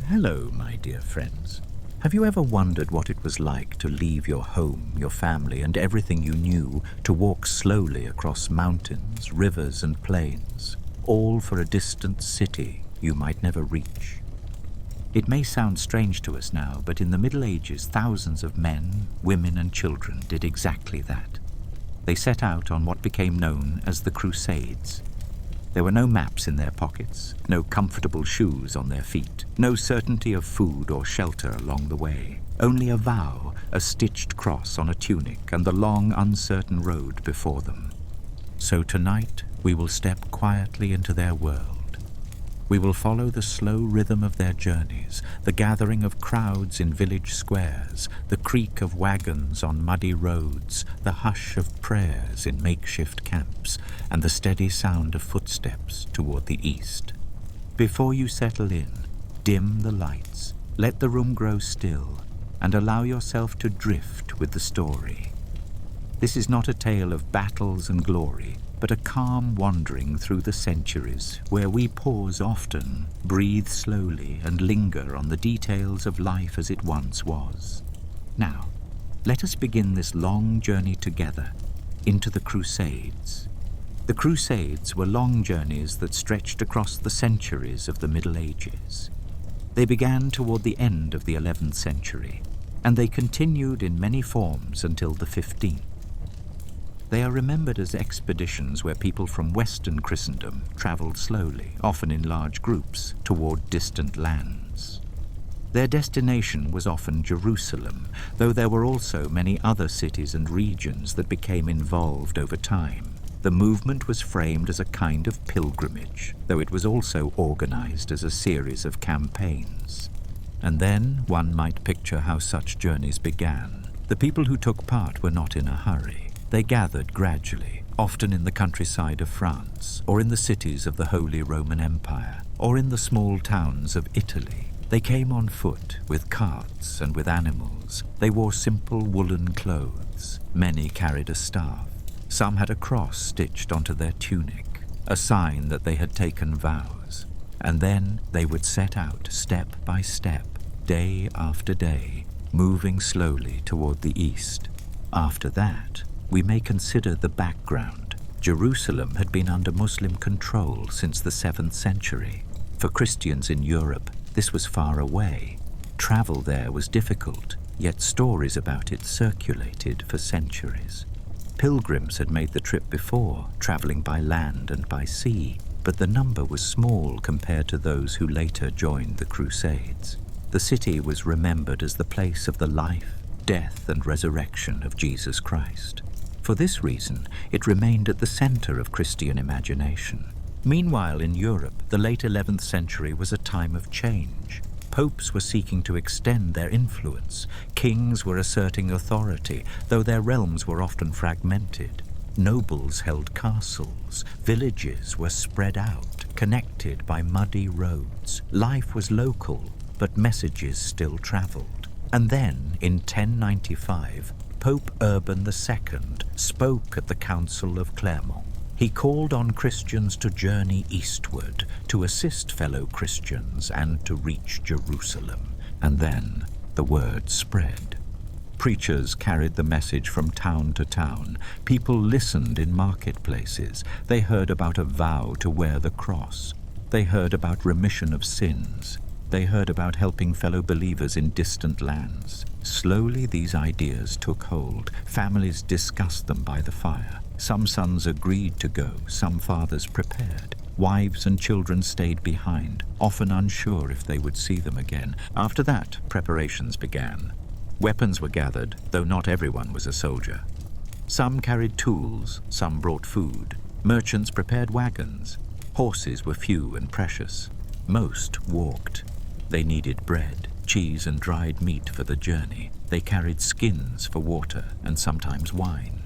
Hello, my dear friends. Have you ever wondered what it was like to leave your home, your family, and everything you knew to walk slowly across mountains, rivers, and plains, all for a distant city you might never reach? It may sound strange to us now, but in the Middle Ages, thousands of men, women, and children did exactly that. They set out on what became known as the Crusades. There were no maps in their pockets, no comfortable shoes on their feet, no certainty of food or shelter along the way, only a vow, a stitched cross on a tunic, and the long, uncertain road before them. So tonight we will step quietly into their world. We will follow the slow rhythm of their journeys, the gathering of crowds in village squares, the creak of wagons on muddy roads, the hush of prayers in makeshift camps, and the steady sound of footsteps toward the east. Before you settle in, dim the lights, let the room grow still, and allow yourself to drift with the story. This is not a tale of battles and glory, but a calm wandering through the centuries where we pause often, breathe slowly, and linger on the details of life as it once was. Now, let us begin this long journey together into the Crusades. The Crusades were long journeys that stretched across the centuries of the Middle Ages. They began toward the end of the 11th century, and they continued in many forms until the 15th. They are remembered as expeditions where people from Western Christendom traveled slowly, often in large groups, toward distant lands. Their destination was often Jerusalem, though there were also many other cities and regions that became involved over time. The movement was framed as a kind of pilgrimage, though it was also organized as a series of campaigns. And then one might picture how such journeys began. The people who took part were not in a hurry. They gathered gradually, often in the countryside of France, or in the cities of the Holy Roman Empire, or in the small towns of Italy. They came on foot, with carts and with animals. They wore simple woolen clothes. Many carried a staff. Some had a cross stitched onto their tunic, a sign that they had taken vows. And then they would set out step by step, day after day, moving slowly toward the east. After that, we may consider the background. Jerusalem had been under Muslim control since the 7th century. For Christians in Europe, this was far away. Travel there was difficult, yet stories about it circulated for centuries. Pilgrims had made the trip before, traveling by land and by sea, but the number was small compared to those who later joined the Crusades. The city was remembered as the place of the life, death, and resurrection of Jesus Christ. For this reason, it remained at the center of Christian imagination. Meanwhile, in Europe, the late 11th century was a time of change. Popes were seeking to extend their influence. Kings were asserting authority, though their realms were often fragmented. Nobles held castles. Villages were spread out, connected by muddy roads. Life was local, but messages still traveled. And then, in 1095, Pope Urban II spoke at the Council of Clermont. He called on Christians to journey eastward, to assist fellow Christians, and to reach Jerusalem. And then the word spread. Preachers carried the message from town to town. People listened in marketplaces. They heard about a vow to wear the cross. They heard about remission of sins. They heard about helping fellow believers in distant lands. Slowly these ideas took hold. Families discussed them by the fire. Some sons agreed to go, some fathers prepared. Wives and children stayed behind, often unsure if they would see them again. After that, preparations began. Weapons were gathered, though not everyone was a soldier. Some carried tools, some brought food. Merchants prepared wagons. Horses were few and precious. Most walked. They needed bread, cheese, and dried meat for the journey. They carried skins for water and sometimes wine.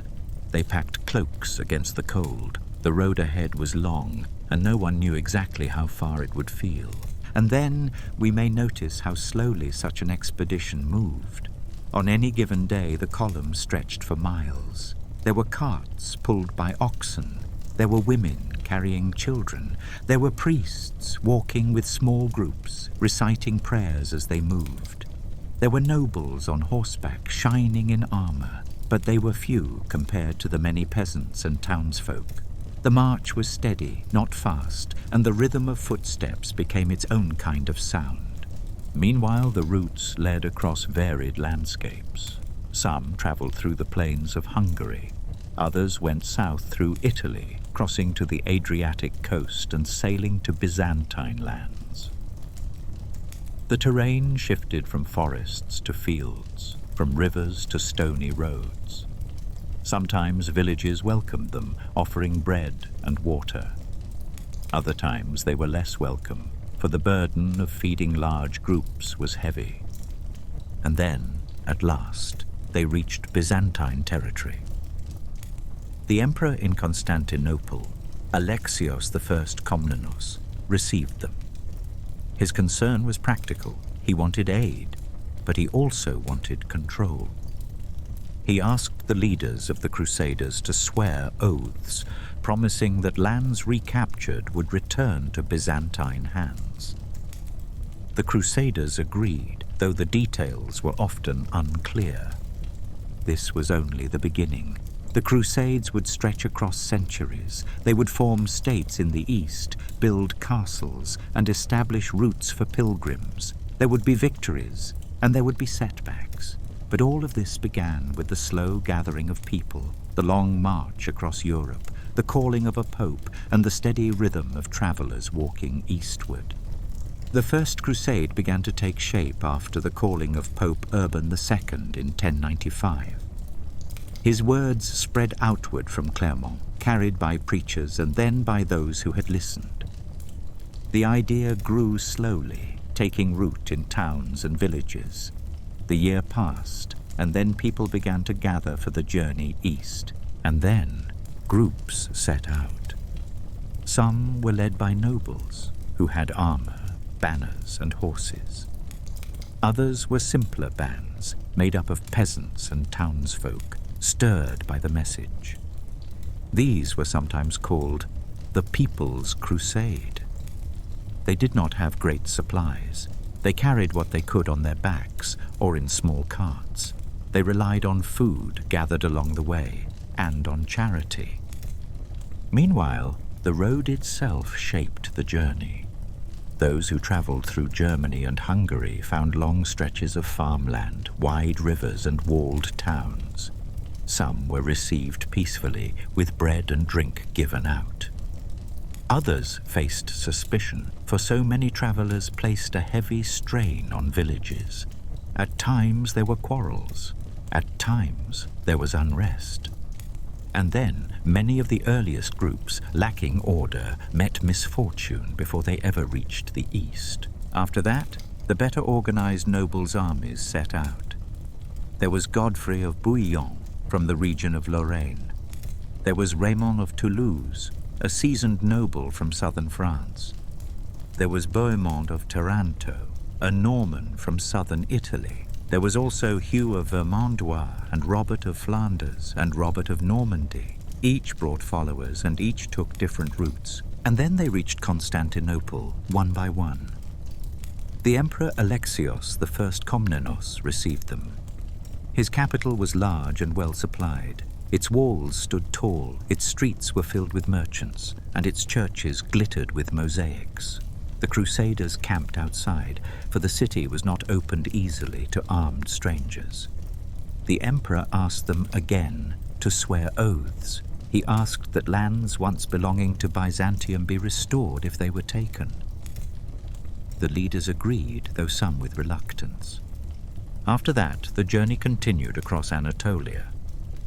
They packed cloaks against the cold. The road ahead was long, and no one knew exactly how far it would feel. And then we may notice how slowly such an expedition moved. On any given day, the column stretched for miles. There were carts pulled by oxen. There were women carrying children. There were priests walking with small groups, reciting prayers as they moved. There were nobles on horseback, shining in armor, but they were few compared to the many peasants and townsfolk. The march was steady, not fast, and the rhythm of footsteps became its own kind of sound. Meanwhile, the routes led across varied landscapes. Some traveled through the plains of Hungary. Others went south through Italy, crossing to the Adriatic coast and sailing to Byzantine lands. The terrain shifted from forests to fields, from rivers to stony roads. Sometimes villages welcomed them, offering bread and water. Other times they were less welcome, for the burden of feeding large groups was heavy. And then, at last, they reached Byzantine territory. The emperor in Constantinople, Alexios I Komnenos, received them. His concern was practical. He wanted aid, but he also wanted control. He asked the leaders of the Crusaders to swear oaths, promising that lands recaptured would return to Byzantine hands. The Crusaders agreed, though the details were often unclear. This was only the beginning. The Crusades would stretch across centuries. They would form states in the east, build castles, and establish routes for pilgrims. There would be victories, and there would be setbacks. But all of this began with the slow gathering of people, the long march across Europe, the calling of a pope, and the steady rhythm of travelers walking eastward. The First Crusade began to take shape after the calling of Pope Urban II in 1095. His words spread outward from Clermont, carried by preachers and then by those who had listened. The idea grew slowly, taking root in towns and villages. The year passed, and then people began to gather for the journey east, and then groups set out. Some were led by nobles, who had armor, banners, and horses. Others were simpler bands, made up of peasants and townsfolk, stirred by the message. These were sometimes called the People's Crusade. They did not have great supplies. They carried what they could on their backs or in small carts. They relied on food gathered along the way and on charity. Meanwhile, the road itself shaped the journey. Those who traveled through Germany and Hungary found long stretches of farmland, wide rivers, and walled towns. Some were received peacefully, with bread and drink given out. Others faced suspicion, for so many travelers placed a heavy strain on villages. At times there were quarrels. At times there was unrest. And then many of the earliest groups, lacking order, met misfortune before they ever reached the east. After that, the better organized nobles' armies set out. There was Godfrey of Bouillon from the region of Lorraine. There was Raymond of Toulouse, a seasoned noble from southern France. There was Bohemond of Taranto, a Norman from southern Italy. There was also Hugh of Vermandois and Robert of Flanders and Robert of Normandy. Each brought followers and each took different routes. And then they reached Constantinople, one by one. The Emperor Alexios I Komnenos received them. His capital was large and well supplied. Its walls stood tall, its streets were filled with merchants, and its churches glittered with mosaics. The Crusaders camped outside, for the city was not opened easily to armed strangers. The emperor asked them again to swear oaths. He asked that lands once belonging to Byzantium be restored if they were taken. The leaders agreed, though some with reluctance. After that, the journey continued across Anatolia.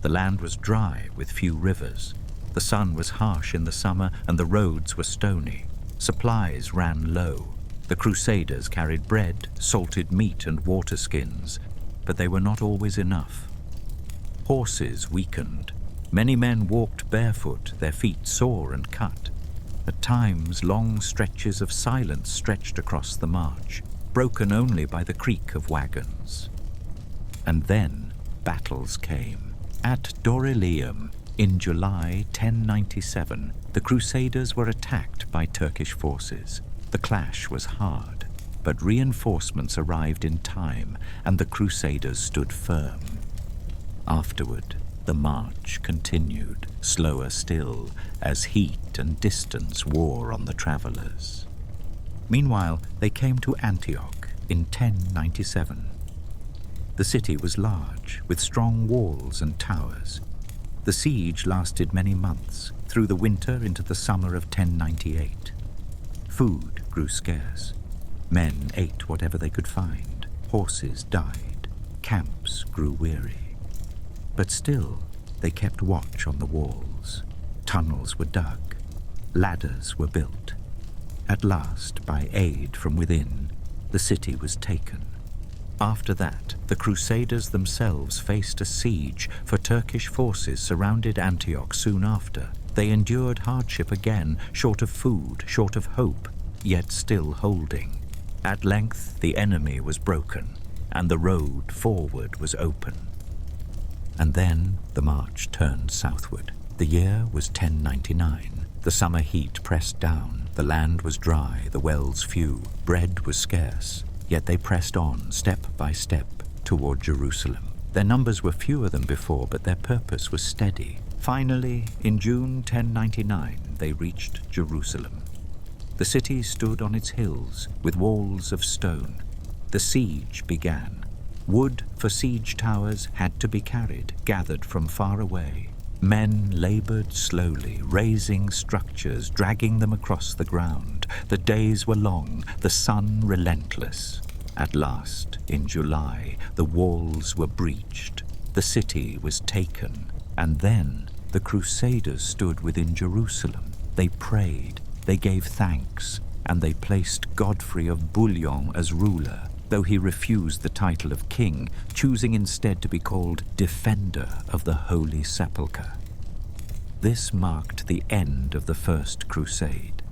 The land was dry with few rivers. The sun was harsh in the summer and the roads were stony. Supplies ran low. The Crusaders carried bread, salted meat, and water skins, but they were not always enough. Horses weakened. Many men walked barefoot, their feet sore and cut. At times, long stretches of silence stretched across the march, broken only by the creak of wagons. And then battles came. At Dorylaeum, In July 1097, the Crusaders were attacked by Turkish forces. The clash was hard, but reinforcements arrived in time and the Crusaders stood firm. Afterward, the march continued, slower still, as heat and distance wore on the travelers. Meanwhile, they came to Antioch in 1097. The city was large, with strong walls and towers. The siege lasted many months, through the winter into the summer of 1098. Food grew scarce. Men ate whatever they could find. Horses died. Camps grew weary. But still, they kept watch on the walls. Tunnels were dug. Ladders were built. At last, by aid from within, the city was taken. After that, the Crusaders themselves faced a siege, for Turkish forces surrounded Antioch soon after. They endured hardship again, short of food, short of hope, yet still holding. At length, the enemy was broken, and the road forward was open. And then the march turned southward. The year was 1099. The summer heat pressed down. The land was dry, the wells few. Bread was scarce. Yet they pressed on, step by step, toward Jerusalem. Their numbers were fewer than before, but their purpose was steady. Finally, in June 1099, they reached Jerusalem. The city stood on its hills, with walls of stone. The siege began. Wood for siege towers had to be carried, gathered from far away. Men labored slowly, raising structures, dragging them across the ground. The days were long, the sun relentless. At last, in July, the walls were breached. The city was taken. And then the Crusaders stood within Jerusalem. They prayed, they gave thanks, and they placed Godfrey of Bouillon as ruler, though he refused the title of king, choosing instead to be called Defender of the Holy Sepulchre. This marked the end of the First Crusade.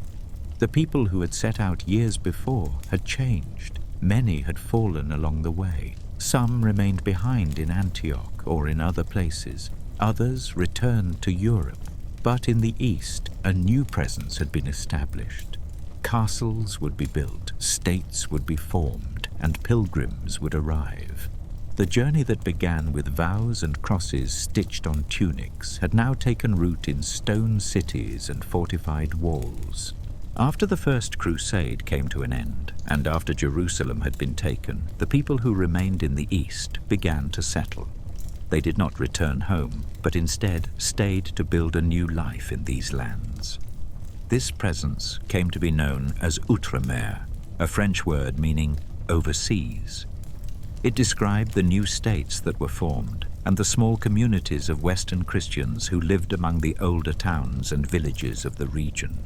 The people who had set out years before had changed. Many had fallen along the way. Some remained behind in Antioch or in other places. Others returned to Europe. But in the east, a new presence had been established. Castles would be built, states would be formed, and pilgrims would arrive. The journey that began with vows and crosses stitched on tunics had now taken root in stone cities and fortified walls. After the First Crusade came to an end, and after Jerusalem had been taken, the people who remained in the east began to settle. They did not return home, but instead stayed to build a new life in these lands. This presence came to be known as Outremer, a French word meaning overseas. It described the new states that were formed and the small communities of Western Christians who lived among the older towns and villages of the region.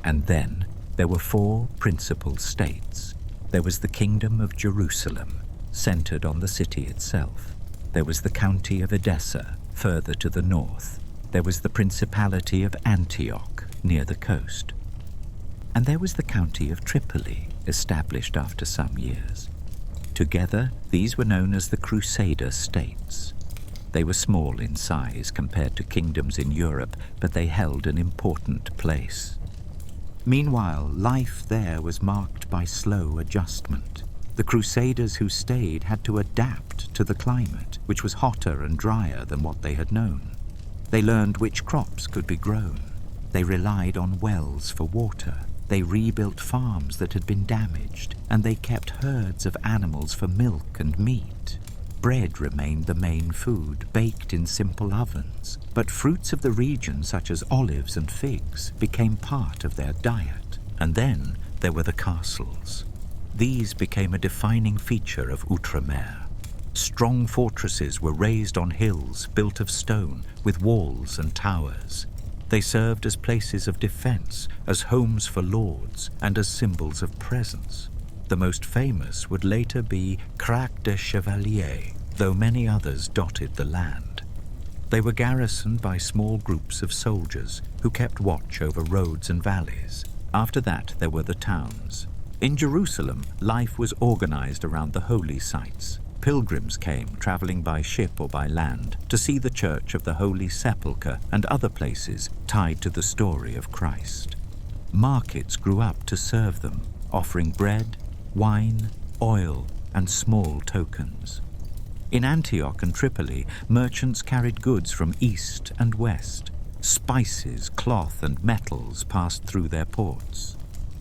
And then there were 4 principal states. There was the Kingdom of Jerusalem, centered on the city itself. There was the county of Edessa, further to the north. There was the Principality of Antioch, near the coast. And there was the county of Tripoli, established after some years. Together, these were known as the Crusader states. They were small in size compared to kingdoms in Europe, but they held an important place. Meanwhile, life there was marked by slow adjustment. The Crusaders who stayed had to adapt to the climate, which was hotter and drier than what they had known. They learned which crops could be grown. They relied on wells for water. They rebuilt farms that had been damaged, and they kept herds of animals for milk and meat. Bread remained the main food, baked in simple ovens, but fruits of the region, such as olives and figs, became part of their diet. And then there were the castles. These became a defining feature of Outremer. Strong fortresses were raised on hills built of stone, with walls and towers. They served as places of defense, as homes for lords, and as symbols of presence. The most famous would later be Crac de Chevalier, though many others dotted the land. They were garrisoned by small groups of soldiers who kept watch over roads and valleys. After that, there were the towns. In Jerusalem, life was organized around the holy sites. pilgrims came traveling by ship or by land to see the Church of the Holy Sepulchre and other places tied to the story of Christ. Markets grew up to serve them, offering bread, wine, oil, and small tokens. In Antioch and Tripoli, merchants carried goods from east and west. Spices, cloth, and metals passed through their ports.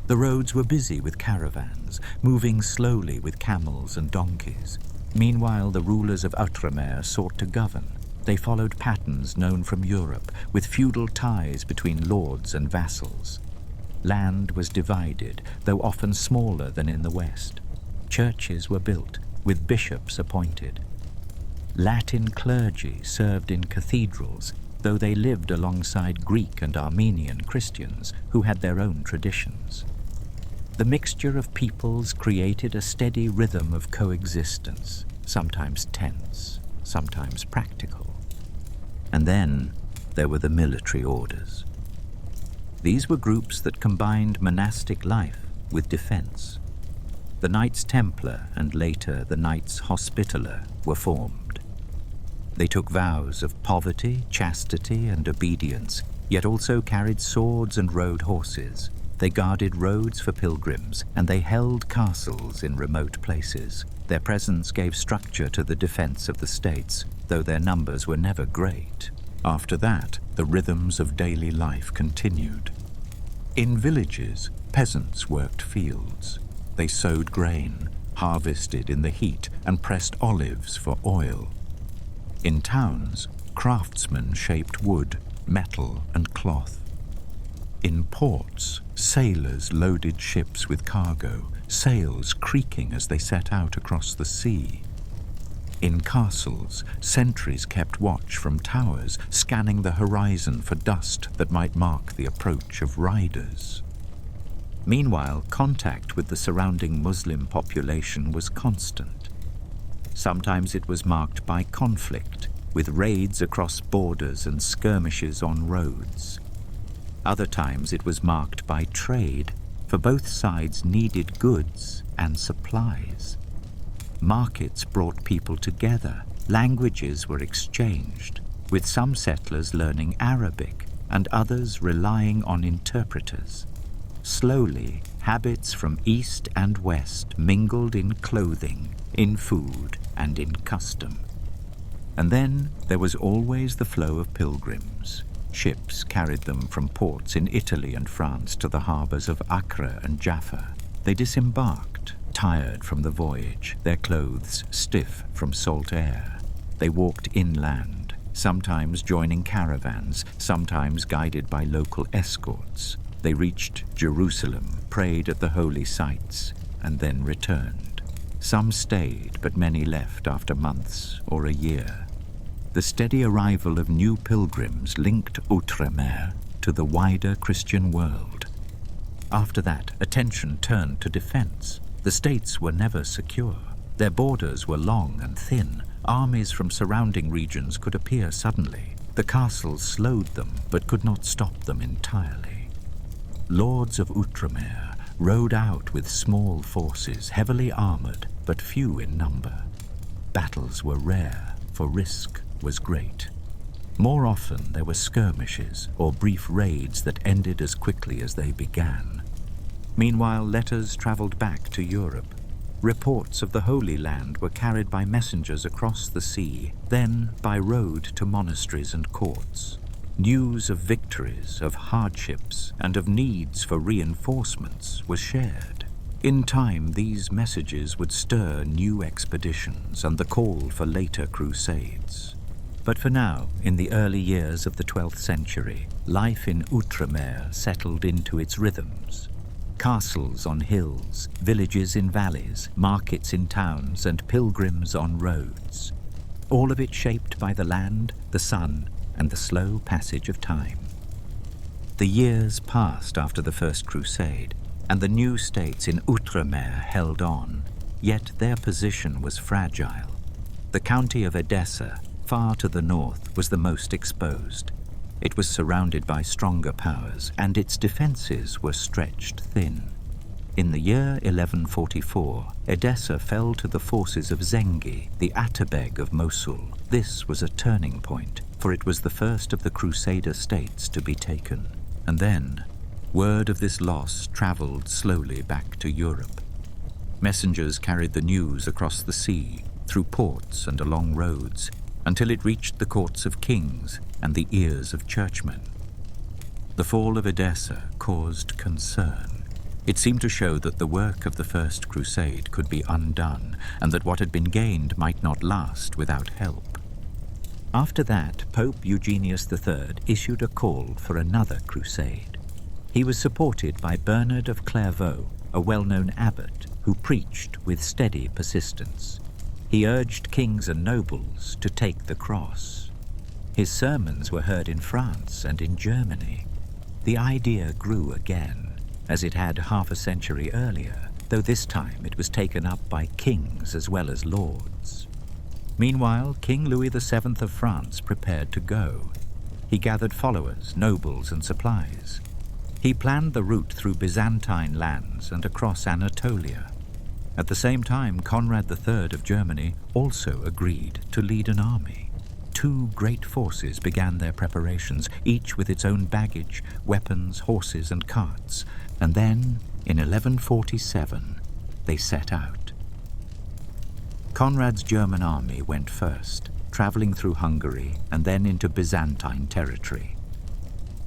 The roads were busy with caravans, moving slowly with camels and donkeys. Meanwhile, the rulers of Outremer sought to govern. They followed patterns known from Europe, with feudal ties between lords and vassals. Land was divided, though often smaller than in the West. Churches were built, with bishops appointed. Latin clergy served in cathedrals, though they lived alongside Greek and Armenian Christians who had their own traditions. The mixture of peoples created a steady rhythm of coexistence, sometimes tense, sometimes practical. And then there were the military orders. These were groups that combined monastic life with defense. The Knights Templar and later the Knights Hospitaller were formed. They took vows of poverty, chastity, and obedience, yet also carried swords and rode horses. They guarded roads for pilgrims, and they held castles in remote places. Their presence gave structure to the defense of the states, though their numbers were never great. After that, the rhythms of daily life continued. In villages, peasants worked fields. They sowed grain, harvested in the heat, and pressed olives for oil. In towns, craftsmen shaped wood, metal, and cloth. In ports, sailors loaded ships with cargo, sails creaking as they set out across the sea. In castles, sentries kept watch from towers, scanning the horizon for dust that might mark the approach of riders. Meanwhile, contact with the surrounding Muslim population was constant. Sometimes it was marked by conflict, with raids across borders and skirmishes on roads. Other times it was marked by trade, for both sides needed goods and supplies. Markets brought people together, languages were exchanged, with some settlers learning Arabic and others relying on interpreters. Slowly, habits from east and west mingled in clothing, in food, and in custom. And then there was always the flow of pilgrims. Ships carried them from ports in Italy and France to the harbors of Acre and Jaffa. They disembarked, tired from the voyage, their clothes stiff from salt air. They walked inland, sometimes joining caravans, sometimes guided by local escorts. They reached Jerusalem, prayed at the holy sites, and then returned. Some stayed, but many left after months or a year. The steady arrival of new pilgrims linked Outremer to the wider Christian world. After that, attention turned to defense. The states were never secure. Their borders were long and thin. Armies from surrounding regions could appear suddenly. The castles slowed them, but could not stop them entirely. Lords of Outremer rode out with small forces, heavily armored, but few in number. Battles were rare, for risk was great. More often there were skirmishes or brief raids that ended as quickly as they began. Meanwhile, letters traveled back to Europe. Reports of the Holy Land were carried by messengers across the sea, then by road to monasteries and courts. News of victories, of hardships, and of needs for reinforcements was shared. In time, these messages would stir new expeditions and the call for later crusades. But for now, in the early years of the 12th century, life in Outremer settled into its rhythms. Castles on hills, villages in valleys, markets in towns, and pilgrims on roads. All of it shaped by the land, the sun, and the slow passage of time. The years passed after the First Crusade, and the new states in Outremer held on, yet their position was fragile. The county of Edessa, far to the north, was the most exposed. It was surrounded by stronger powers, and its defenses were stretched thin. In the year 1144, Edessa fell to the forces of Zengi, the Atabeg of Mosul. This was a turning point, for it was the first of the Crusader states to be taken. And then, word of this loss travelled slowly back to Europe. Messengers carried the news across the sea, through ports and along roads, until it reached the courts of kings and the ears of churchmen. The fall of Edessa caused concern. It seemed to show that the work of the First Crusade could be undone, and that what had been gained might not last without help. After that, Pope Eugenius III issued a call for another crusade. He was supported by Bernard of Clairvaux, a well-known abbot who preached with steady persistence. He urged kings and nobles to take the cross. His sermons were heard in France and in Germany. The idea grew again, as it had half a century earlier, though this time it was taken up by kings as well as lords. Meanwhile, King Louis VII of France prepared to go. He gathered followers, nobles, and supplies. He planned the route through Byzantine lands and across Anatolia. At the same time, Conrad III of Germany also agreed to lead an army. Two great forces began their preparations, each with its own baggage, weapons, horses, and carts. And then, in 1147, they set out. Conrad's German army went first, traveling through Hungary and then into Byzantine territory.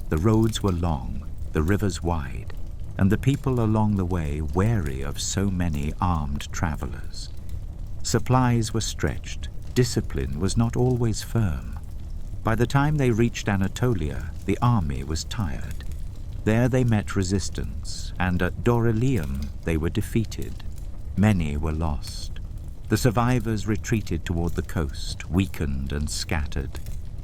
The roads were long, the rivers wide, and the people along the way wary of so many armed travelers. Supplies were stretched, discipline was not always firm. By the time they reached Anatolia, the army was tired. There they met resistance, and at Dorylaeum they were defeated. Many were lost. The survivors retreated toward the coast, weakened and scattered.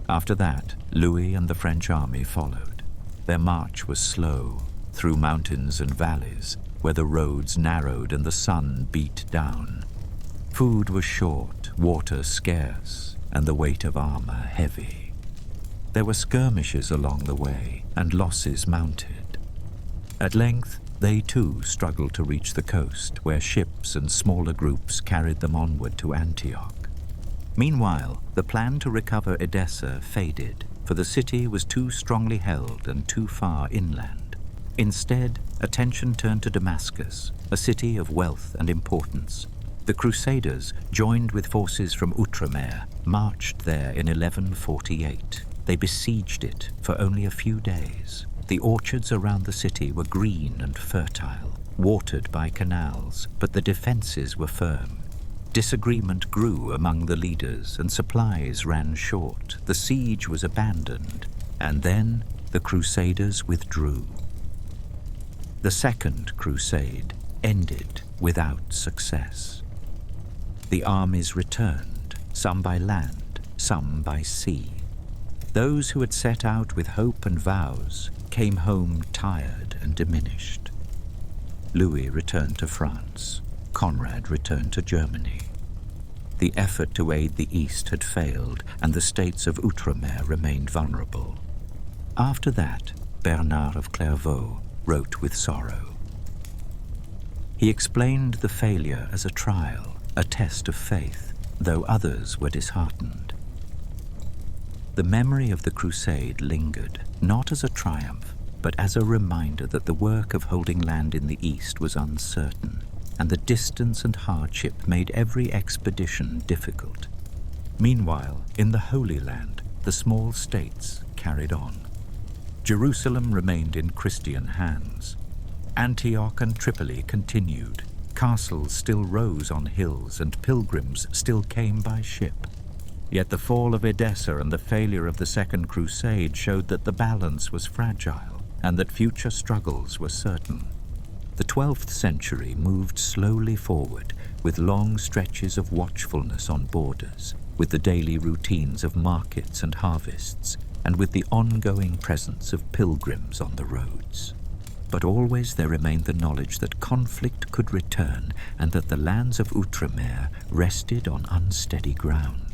After that, Louis and the French army followed. Their march was slow, through mountains and valleys, where the roads narrowed and the sun beat down. Food was short, water scarce, and the weight of armor heavy. There were skirmishes along the way, and losses mounted. At length, they too struggled to reach the coast, where ships and smaller groups carried them onward to Antioch. Meanwhile, the plan to recover Edessa faded, for the city was too strongly held and too far inland. Instead, attention turned to Damascus, a city of wealth and importance. The Crusaders, joined with forces from Outremer, marched there in 1148. They besieged it for only a few days. The orchards around the city were green and fertile, watered by canals, but the defenses were firm. Disagreement grew among the leaders, and supplies ran short. The siege was abandoned, and then the Crusaders withdrew. The Second Crusade ended without success. The armies returned, some by land, some by sea. Those who had set out with hope and vows came home tired and diminished. Louis returned to France. Conrad returned to Germany. The effort to aid the East had failed, and the states of Outremer remained vulnerable. After that, Bernard of Clairvaux wrote with sorrow. He explained the failure as a trial, a test of faith, though others were disheartened. The memory of the crusade lingered, not as a triumph, but as a reminder that the work of holding land in the East was uncertain, and the distance and hardship made every expedition difficult. Meanwhile, in the Holy Land, the small states carried on. Jerusalem remained in Christian hands. Antioch and Tripoli continued. Castles still rose on hills, and pilgrims still came by ship. Yet the fall of Edessa and the failure of the Second Crusade showed that the balance was fragile, and that future struggles were certain. The 12th century moved slowly forward, with long stretches of watchfulness on borders, with the daily routines of markets and harvests, and with the ongoing presence of pilgrims on the roads. But always there remained the knowledge that conflict could return, and that the lands of Outremer rested on unsteady ground.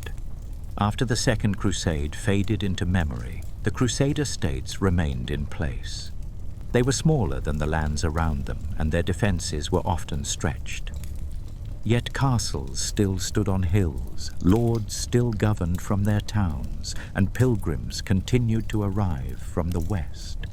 After the Second Crusade faded into memory, the Crusader states remained in place. They were smaller than the lands around them, and their defences were often stretched. Yet castles still stood on hills, lords still governed from their towns, and pilgrims continued to arrive from the west.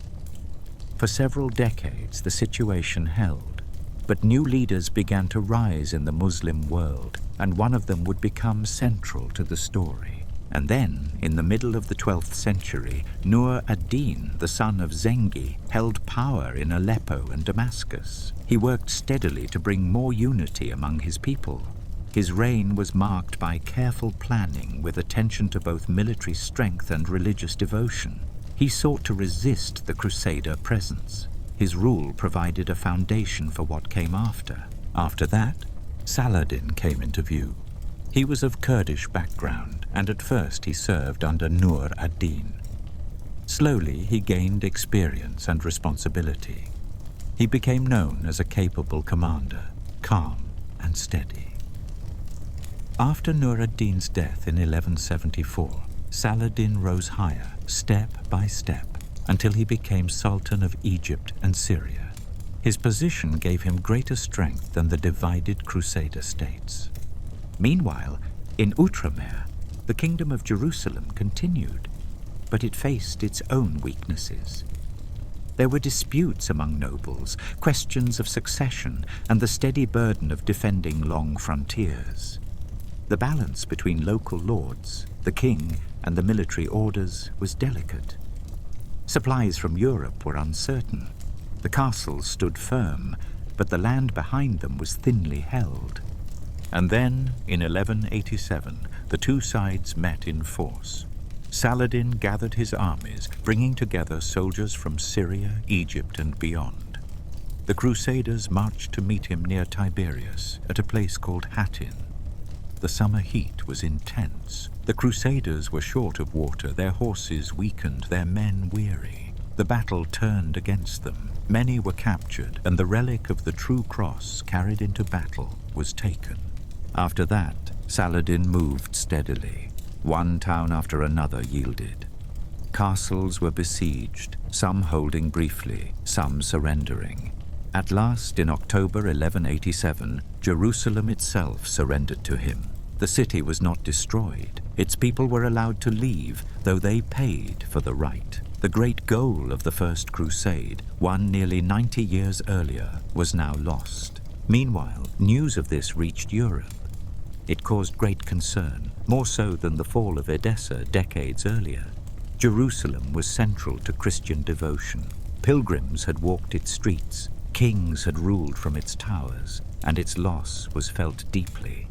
For several decades the situation held, but new leaders began to rise in the Muslim world, and one of them would become central to the story. And then, in the middle of the 12th century, Nur ad-Din, the son of Zengi, held power in Aleppo and Damascus. He worked steadily to bring more unity among his people. His reign was marked by careful planning with attention to both military strength and religious devotion. He sought to resist the Crusader presence. His rule provided a foundation for what came after. After that, Saladin came into view. He was of Kurdish background, and at first he served under Nur ad-Din. Slowly he gained experience and responsibility. He became known as a capable commander, calm and steady. After Nur ad-Din's death in 1174, Saladin rose higher, step by step, until he became Sultan of Egypt and Syria. His position gave him greater strength than the divided Crusader states. Meanwhile, in Outremer, the Kingdom of Jerusalem continued, but it faced its own weaknesses. There were disputes among nobles, questions of succession, and the steady burden of defending long frontiers. The balance between local lords, the king, and the military orders was delicate. Supplies from Europe were uncertain. The castles stood firm, but the land behind them was thinly held. And then, in 1187, the two sides met in force. Saladin gathered his armies, bringing together soldiers from Syria, Egypt, and beyond. The Crusaders marched to meet him near Tiberias, at a place called Hattin. The summer heat was intense. The Crusaders were short of water, their horses weakened, their men weary. The battle turned against them. Many were captured, and the relic of the true cross carried into battle was taken. After that, Saladin moved steadily. One town after another yielded. Castles were besieged, some holding briefly, some surrendering. At last, in October 1187, Jerusalem itself surrendered to him. The city was not destroyed. Its people were allowed to leave, though they paid for the right. The great goal of the First Crusade, won nearly 90 years earlier, was now lost. Meanwhile, news of this reached Europe. It caused great concern, more so than the fall of Edessa decades earlier. Jerusalem was central to Christian devotion. Pilgrims had walked its streets, kings had ruled from its towers, and its loss was felt deeply.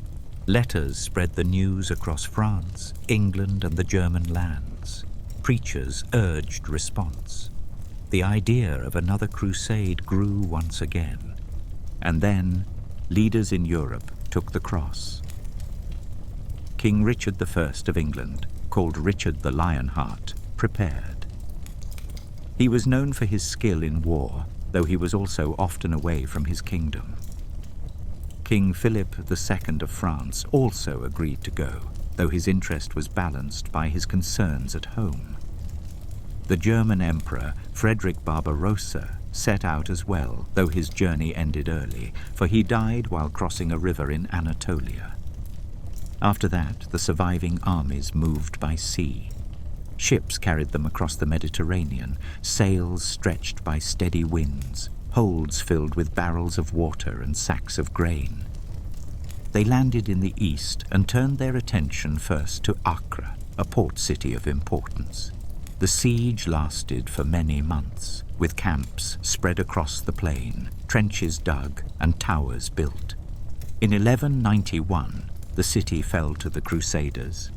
Letters spread the news across France, England, and the German lands. Preachers urged response. The idea of another crusade grew once again. And then, leaders in Europe took the cross. King Richard I of England, called Richard the Lionheart, prepared. He was known for his skill in war, though he was also often away from his kingdom. King Philip II of France also agreed to go, though his interest was balanced by his concerns at home. The German Emperor, Frederick Barbarossa, set out as well, though his journey ended early, for he died while crossing a river in Anatolia. After that, the surviving armies moved by sea. Ships carried them across the Mediterranean, sails stretched by steady winds, holds filled with barrels of water and sacks of grain. They landed in the east and turned their attention first to Acre, a port city of importance. The siege lasted for many months, with camps spread across the plain, trenches dug, and towers built. In 1191, the city fell to the Crusaders.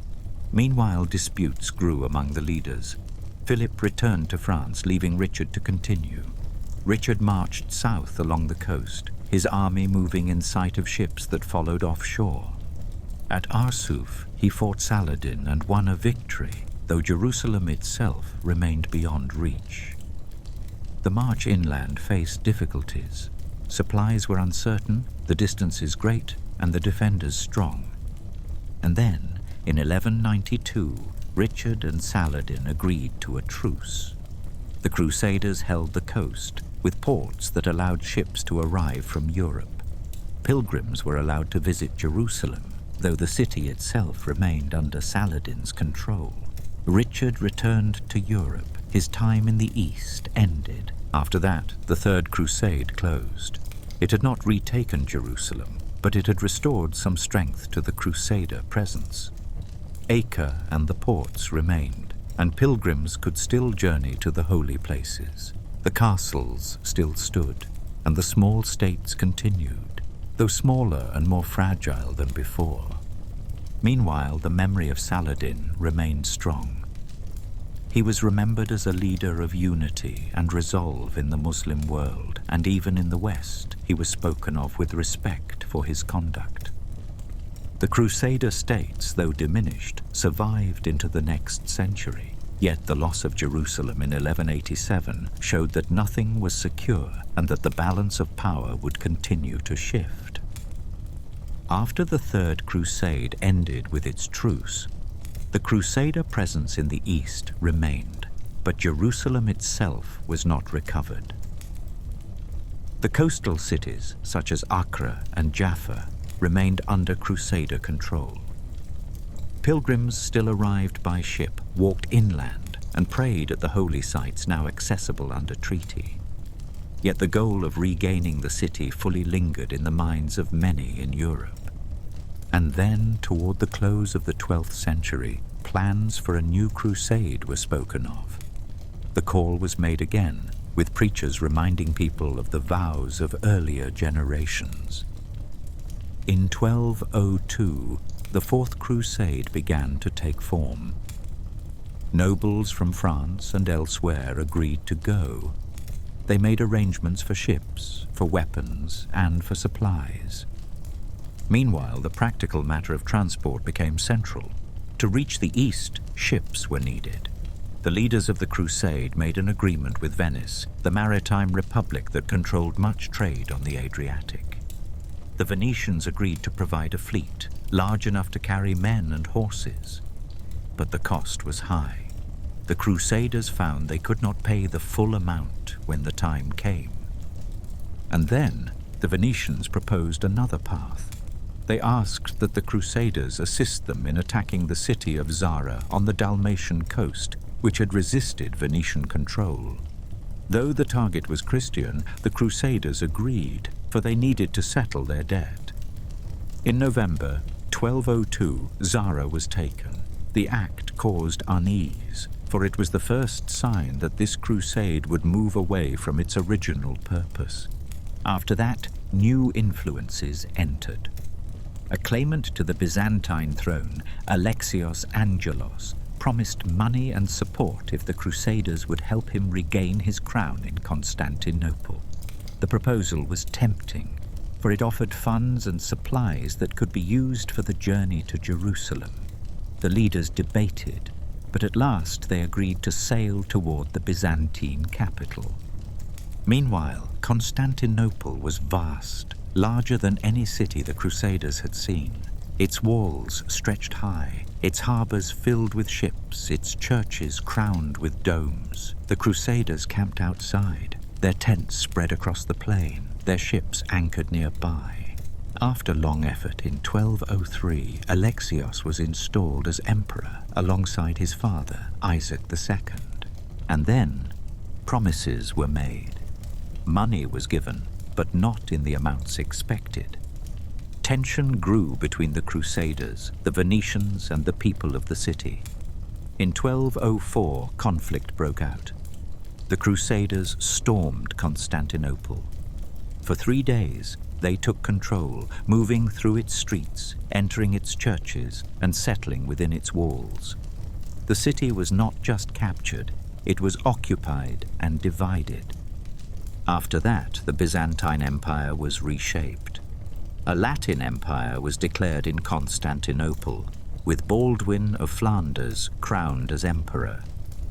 Meanwhile, disputes grew among the leaders. Philip returned to France, leaving Richard to continue. Richard marched south along the coast, his army moving in sight of ships that followed offshore. At Arsuf, he fought Saladin and won a victory, though Jerusalem itself remained beyond reach. The march inland faced difficulties. Supplies were uncertain, the distances great, and the defenders strong. And then, in 1192, Richard and Saladin agreed to a truce. The Crusaders held the coast, with ports that allowed ships to arrive from Europe. Pilgrims were allowed to visit Jerusalem, though the city itself remained under Saladin's control. Richard returned to Europe. His time in the East ended. After that, the Third Crusade closed. It had not retaken Jerusalem, but it had restored some strength to the Crusader presence. Acre and the ports remained, and pilgrims could still journey to the holy places. The castles still stood, and the small states continued, though smaller and more fragile than before. Meanwhile, the memory of Saladin remained strong. He was remembered as a leader of unity and resolve in the Muslim world, and even in the West, he was spoken of with respect for his conduct. The Crusader states, though diminished, survived into the next century. Yet the loss of Jerusalem in 1187 showed that nothing was secure and that the balance of power would continue to shift. After the Third Crusade ended with its truce, the Crusader presence in the East remained, but Jerusalem itself was not recovered. The coastal cities, such as Acre and Jaffa, remained under Crusader control. Pilgrims still arrived by ship, walked inland, and prayed at the holy sites now accessible under treaty. Yet the goal of regaining the city fully lingered in the minds of many in Europe. And then, toward the close of the 12th century, plans for a new crusade were spoken of. The call was made again, with preachers reminding people of the vows of earlier generations. In 1202, the Fourth Crusade began to take form. Nobles from France and elsewhere agreed to go. They made arrangements for ships, for weapons, and for supplies. Meanwhile, the practical matter of transport became central. To reach the east, ships were needed. The leaders of the Crusade made an agreement with Venice, the maritime republic that controlled much trade on the Adriatic. The Venetians agreed to provide a fleet, large enough to carry men and horses. But the cost was high. The Crusaders found they could not pay the full amount when the time came. And then the Venetians proposed another path. They asked that the Crusaders assist them in attacking the city of Zara on the Dalmatian coast, which had resisted Venetian control. Though the target was Christian, the Crusaders agreed, for they needed to settle their debt. In November 1202, Zara was taken. The act caused unease, for it was the first sign that this crusade would move away from its original purpose. After that, new influences entered. A claimant to the Byzantine throne, Alexios Angelos, promised money and support if the Crusaders would help him regain his crown in Constantinople. The proposal was tempting, for it offered funds and supplies that could be used for the journey to Jerusalem. The leaders debated, but at last they agreed to sail toward the Byzantine capital. Meanwhile, Constantinople was vast, larger than any city the Crusaders had seen. Its walls stretched high, its harbors filled with ships, its churches crowned with domes. The Crusaders camped outside, their tents spread across the plain, their ships anchored nearby. After long effort, in 1203, Alexios was installed as emperor alongside his father, Isaac II. And then, promises were made. Money was given, but not in the amounts expected. Tension grew between the Crusaders, the Venetians, and the people of the city. In 1204, conflict broke out. The Crusaders stormed Constantinople. For 3 days, they took control, moving through its streets, entering its churches, and settling within its walls. The city was not just captured, it was occupied and divided. After that, the Byzantine Empire was reshaped. A Latin Empire was declared in Constantinople, with Baldwin of Flanders crowned as emperor.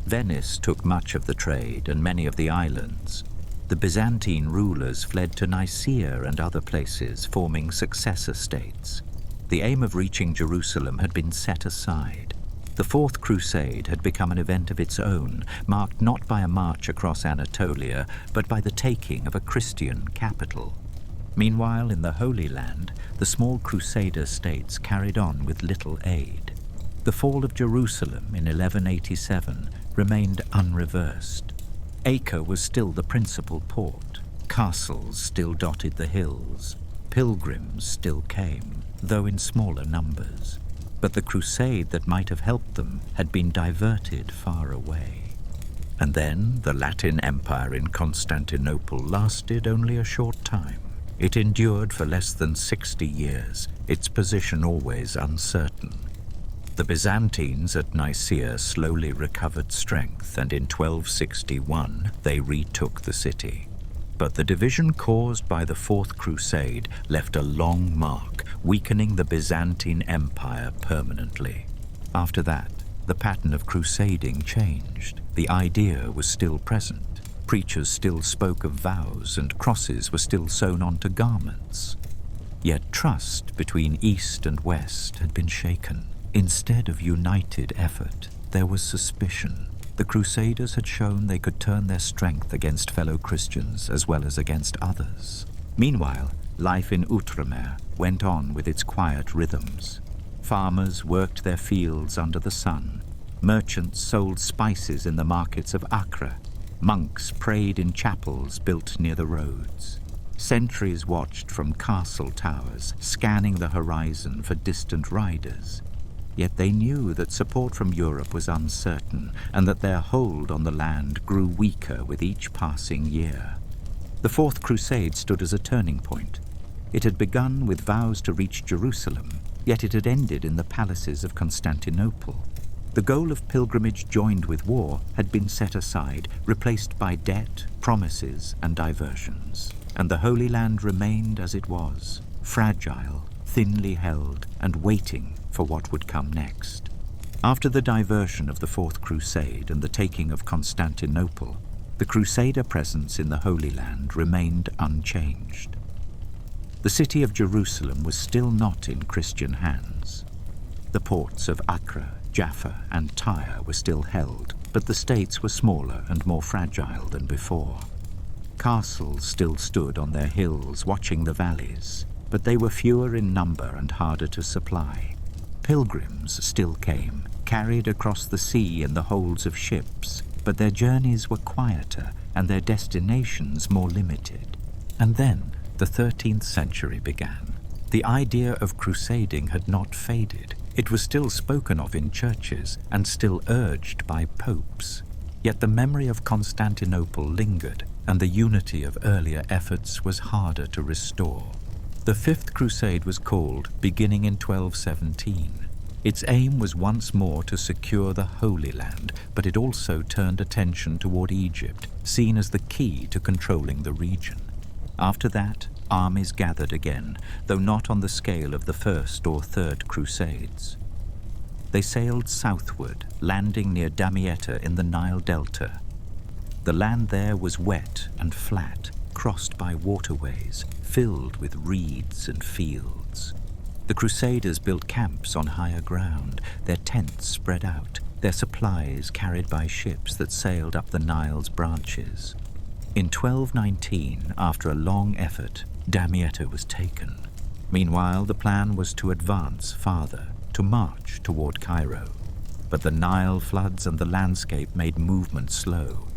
Venice took much of the trade and many of the islands. The Byzantine rulers fled to Nicaea and other places, forming successor states. The aim of reaching Jerusalem had been set aside. The Fourth Crusade had become an event of its own, marked not by a march across Anatolia, but by the taking of a Christian capital. Meanwhile, in the Holy Land, the small Crusader states carried on with little aid. The fall of Jerusalem in 1187 remained unreversed. Acre was still the principal port. Castles still dotted the hills. Pilgrims still came, though in smaller numbers. But the crusade that might have helped them had been diverted far away. And then the Latin Empire in Constantinople lasted only a short time. It endured for less than 60 years, its position always uncertain. The Byzantines at Nicaea slowly recovered strength, and in 1261 they retook the city. But the division caused by the Fourth Crusade left a long mark, weakening the Byzantine Empire permanently. After that, the pattern of crusading changed. The idea was still present. Preachers still spoke of vows, and crosses were still sewn onto garments. Yet trust between East and West had been shaken. Instead of united effort, there was suspicion. The Crusaders had shown they could turn their strength against fellow Christians as well as against others. Meanwhile, life in Outremer went on with its quiet rhythms. Farmers worked their fields under the sun. Merchants sold spices in the markets of Acre. Monks prayed in chapels built near the roads. Sentries watched from castle towers, scanning the horizon for distant riders. Yet they knew that support from Europe was uncertain, and that their hold on the land grew weaker with each passing year. The Fourth Crusade stood as a turning point. It had begun with vows to reach Jerusalem, yet it had ended in the palaces of Constantinople. The goal of pilgrimage joined with war had been set aside, replaced by debt, promises, and diversions. And the Holy Land remained as it was, fragile, thinly held, and waiting for what would come next. After the diversion of the Fourth Crusade and the taking of Constantinople, the Crusader presence in the Holy Land remained unchanged. The city of Jerusalem was still not in Christian hands. The ports of Acre, Jaffa, and Tyre were still held, but the states were smaller and more fragile than before. Castles still stood on their hills watching the valleys, but they were fewer in number and harder to supply. Pilgrims still came, carried across the sea in the holds of ships, but their journeys were quieter and their destinations more limited. And then the 13th century began. The idea of crusading had not faded. It was still spoken of in churches and still urged by popes. Yet the memory of Constantinople lingered, and the unity of earlier efforts was harder to restore. The Fifth Crusade was called beginning in 1217. Its aim was once more to secure the Holy Land, but it also turned attention toward Egypt, seen as the key to controlling the region. After that, armies gathered again, though not on the scale of the First or Third Crusades. They sailed southward, landing near Damietta in the Nile Delta. The land there was wet and flat, crossed by waterways, filled with reeds and fields. The Crusaders built camps on higher ground, their tents spread out, their supplies carried by ships that sailed up the Nile's branches. In 1219, after a long effort, Damietta was taken. Meanwhile, the plan was to advance farther, to march toward Cairo. But the Nile floods and the landscape made movement slow.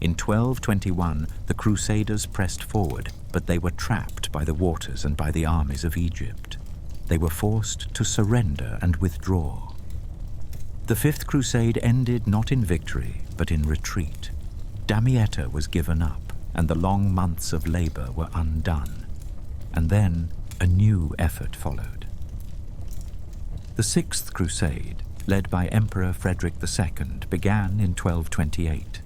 In 1221, the Crusaders pressed forward, but they were trapped by the waters and by the armies of Egypt. They were forced to surrender and withdraw. The Fifth Crusade ended not in victory, but in retreat. Damietta was given up, and the long months of labor were undone. And then a new effort followed. The Sixth Crusade, led by Emperor Frederick II, began in 1228.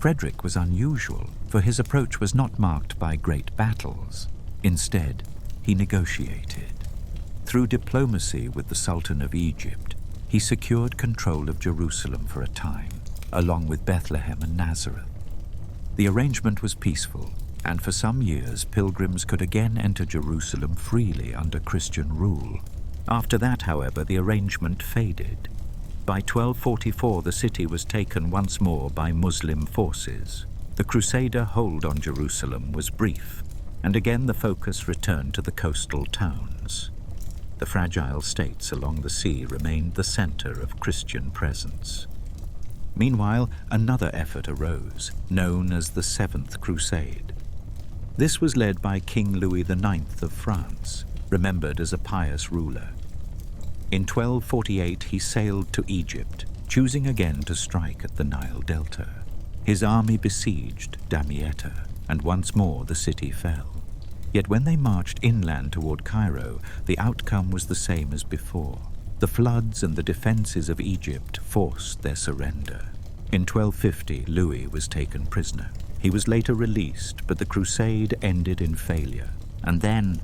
Frederick was unusual, for his approach was not marked by great battles. Instead, he negotiated. Through diplomacy with the Sultan of Egypt, he secured control of Jerusalem for a time, along with Bethlehem and Nazareth. The arrangement was peaceful, and for some years pilgrims could again enter Jerusalem freely under Christian rule. After that, however, the arrangement faded. By 1244, the city was taken once more by Muslim forces. The Crusader hold on Jerusalem was brief, and again the focus returned to the coastal towns. The fragile states along the sea remained the center of Christian presence. Meanwhile, another effort arose, known as the Seventh Crusade. This was led by King Louis IX of France, remembered as a pious ruler. In 1248 he sailed to Egypt, choosing again to strike at the Nile Delta. His army besieged Damietta, and once more the city fell. Yet when they marched inland toward Cairo, the outcome was the same as before. The floods and the defenses of Egypt forced their surrender. In 1250, Louis was taken prisoner. He was later released, but the crusade ended in failure. And then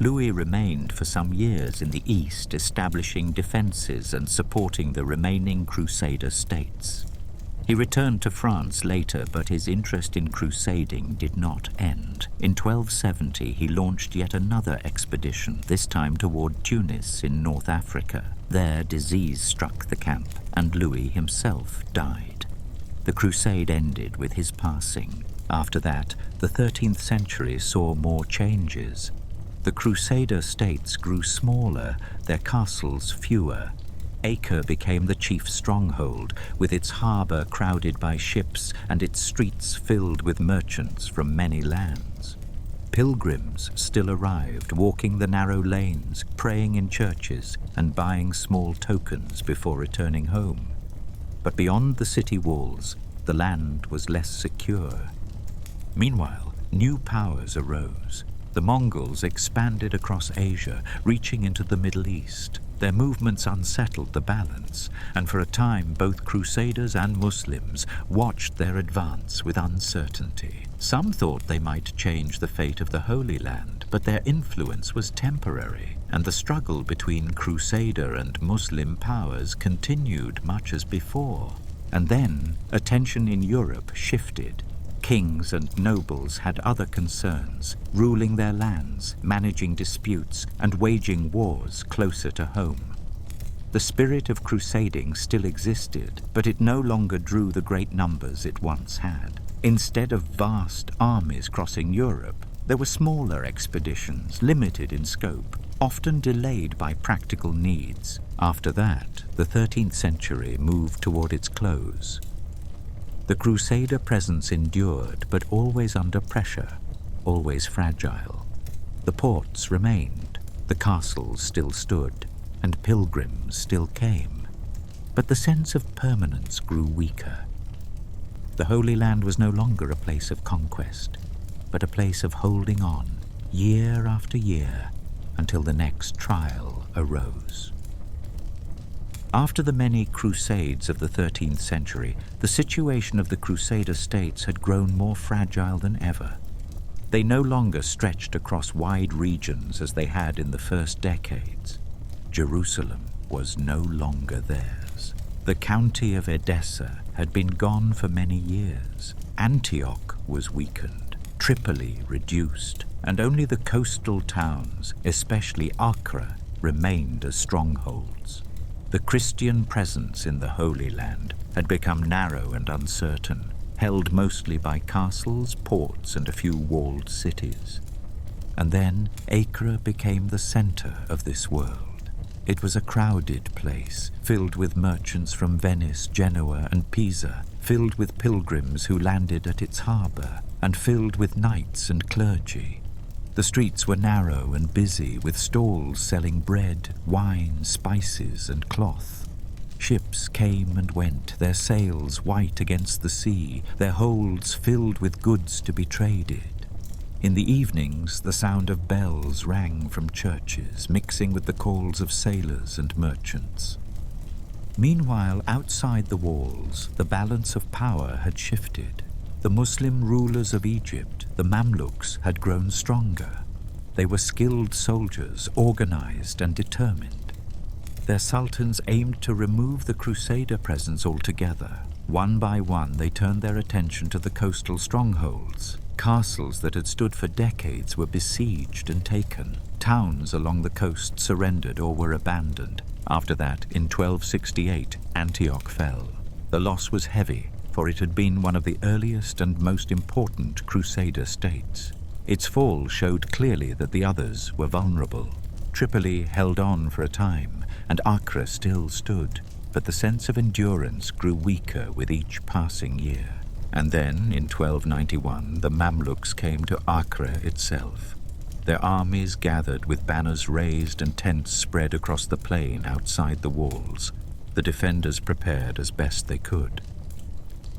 Louis remained for some years in the east, establishing defenses and supporting the remaining Crusader states. He returned to France later, but his interest in crusading did not end. In 1270, he launched yet another expedition, this time toward Tunis in North Africa. There, disease struck the camp, and Louis himself died. The crusade ended with his passing. After that, the 13th century saw more changes. The Crusader states grew smaller, their castles fewer. Acre became the chief stronghold, with its harbour crowded by ships and its streets filled with merchants from many lands. Pilgrims still arrived, walking the narrow lanes, praying in churches, and buying small tokens before returning home. But beyond the city walls, the land was less secure. Meanwhile, new powers arose. The Mongols expanded across Asia, reaching into the Middle East. Their movements unsettled the balance, and for a time both Crusaders and Muslims watched their advance with uncertainty. Some thought they might change the fate of the Holy Land, but their influence was temporary, and the struggle between Crusader and Muslim powers continued much as before. And then attention in Europe shifted. Kings and nobles had other concerns, ruling their lands, managing disputes, and waging wars closer to home. The spirit of crusading still existed, but it no longer drew the great numbers it once had. Instead of vast armies crossing Europe, there were smaller expeditions, limited in scope, often delayed by practical needs. After that, the 13th century moved toward its close. The Crusader presence endured, but always under pressure, always fragile. The ports remained, the castles still stood, and pilgrims still came. But the sense of permanence grew weaker. The Holy Land was no longer a place of conquest, but a place of holding on, year after year, until the next trial arose. After the many crusades of the 13th century, the situation of the Crusader states had grown more fragile than ever. They no longer stretched across wide regions as they had in the first decades. Jerusalem was no longer theirs. The county of Edessa had been gone for many years. Antioch was weakened, Tripoli reduced, and only the coastal towns, especially Acre, remained as strongholds. The Christian presence in the Holy Land had become narrow and uncertain, held mostly by castles, ports, and a few walled cities. And then Acre became the center of this world. It was a crowded place, filled with merchants from Venice, Genoa, and Pisa, filled with pilgrims who landed at its harbor, and filled with knights and clergy. The streets were narrow and busy, with stalls selling bread, wine, spices, and cloth. Ships came and went, their sails white against the sea, their holds filled with goods to be traded. In the evenings, the sound of bells rang from churches, mixing with the calls of sailors and merchants. Meanwhile, outside the walls, the balance of power had shifted. The Muslim rulers of Egypt, the Mamluks, had grown stronger. They were skilled soldiers, organized and determined. Their sultans aimed to remove the Crusader presence altogether. One by one, they turned their attention to the coastal strongholds. Castles that had stood for decades were besieged and taken. Towns along the coast surrendered or were abandoned. After that, in 1268, Antioch fell. The loss was heavy, for it had been one of the earliest and most important Crusader states. Its fall showed clearly that the others were vulnerable. Tripoli held on for a time, and Acre still stood, but the sense of endurance grew weaker with each passing year. And then, in 1291, the Mamluks came to Acre itself. Their armies gathered with banners raised and tents spread across the plain outside the walls. The defenders prepared as best they could.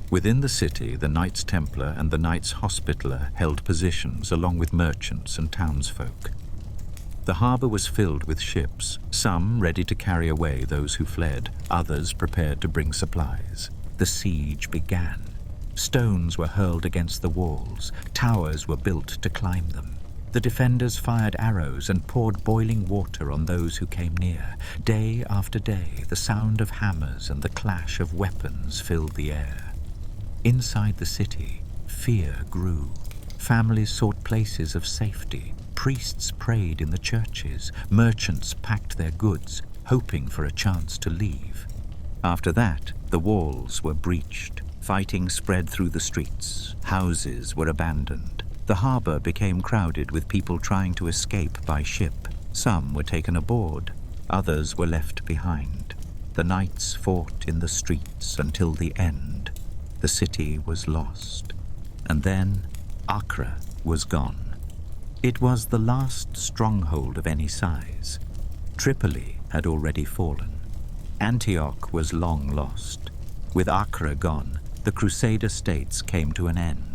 Within the city, the Knights Templar and the Knights Hospitaller held positions along with merchants and townsfolk. The harbour was filled with ships, some ready to carry away those who fled, others prepared to bring supplies. The siege began. Stones were hurled against the walls, towers were built to climb them. The defenders fired arrows and poured boiling water on those who came near. Day after day, the sound of hammers and the clash of weapons filled the air. Inside the city, fear grew. Families sought places of safety. Priests prayed in the churches. Merchants packed their goods, hoping for a chance to leave. After that, the walls were breached. Fighting spread through the streets. Houses were abandoned. The harbour became crowded with people trying to escape by ship. Some were taken aboard. Others were left behind. The knights fought in the streets until the end. The city was lost. And then Acre was gone. It was the last stronghold of any size. Tripoli had already fallen. Antioch was long lost. With Acre gone, the Crusader states came to an end.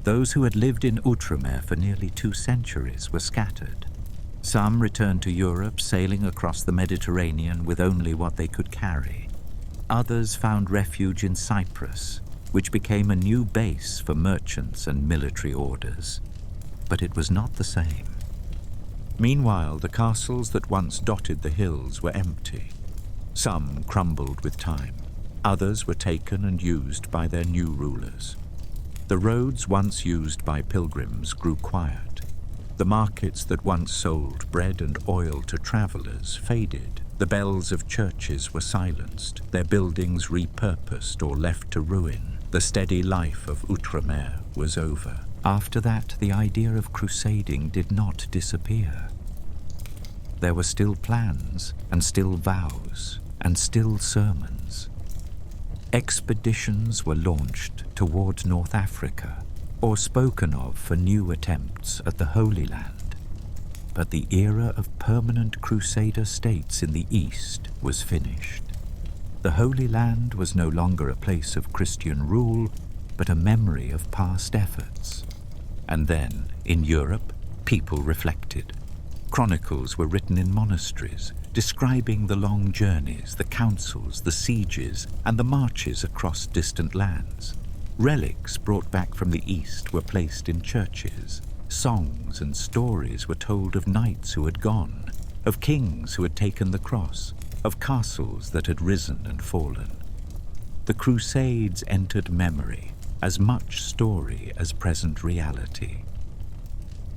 Those who had lived in Outremer for nearly 2 centuries were scattered. Some returned to Europe, sailing across the Mediterranean with only what they could carry. Others found refuge in Cyprus, which became a new base for merchants and military orders. But it was not the same. Meanwhile, the castles that once dotted the hills were empty. Some crumbled with time. Others were taken and used by their new rulers. The roads once used by pilgrims grew quiet. The markets that once sold bread and oil to travelers faded. The bells of churches were silenced, their buildings repurposed or left to ruin. The steady life of Outremer was over. After that, the idea of crusading did not disappear. There were still plans, and still vows, and still sermons. Expeditions were launched toward North Africa, or spoken of for new attempts at the Holy Land. But the era of permanent Crusader states in the East was finished. The Holy Land was no longer a place of Christian rule, but a memory of past efforts. And then, in Europe, people reflected. Chronicles were written in monasteries, describing the long journeys, the councils, the sieges, and the marches across distant lands. Relics brought back from the East were placed in churches. Songs and stories were told of knights who had gone, of kings who had taken the cross, of castles that had risen and fallen. The Crusades entered memory, as much story as present reality.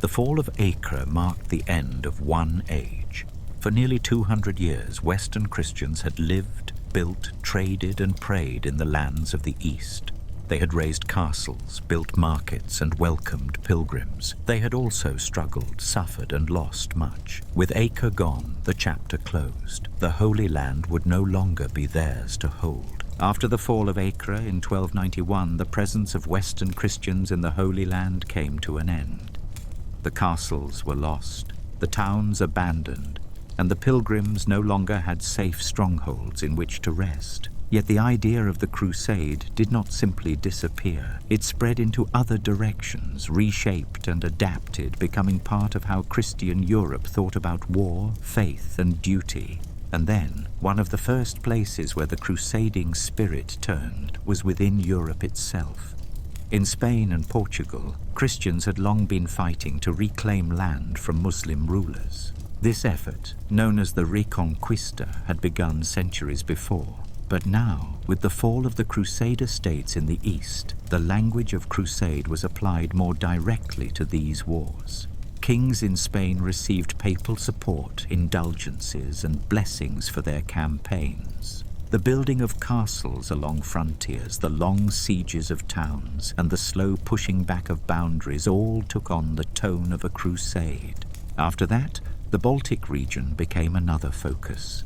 The fall of Acre marked the end of one age. For nearly 200 years, Western Christians had lived, built, traded, and prayed in the lands of the East. They had raised castles, built markets, and welcomed pilgrims. They had also struggled, suffered, and lost much. With Acre gone, the chapter closed. The Holy Land would no longer be theirs to hold. After the fall of Acre in 1291, the presence of Western Christians in the Holy Land came to an end. The castles were lost, the towns abandoned, and the pilgrims no longer had safe strongholds in which to rest. Yet the idea of the crusade did not simply disappear. It spread into other directions, reshaped and adapted, becoming part of how Christian Europe thought about war, faith, and duty. And then, one of the first places where the crusading spirit turned was within Europe itself. In Spain and Portugal, Christians had long been fighting to reclaim land from Muslim rulers. This effort, known as the Reconquista, had begun centuries before. But now, with the fall of the Crusader states in the East, the language of crusade was applied more directly to these wars. kings in Spain received papal support, indulgences, and blessings for their campaigns. The building of castles along frontiers, the long sieges of towns, and the slow pushing back of boundaries all took on the tone of a crusade. After that, the Baltic region became another focus.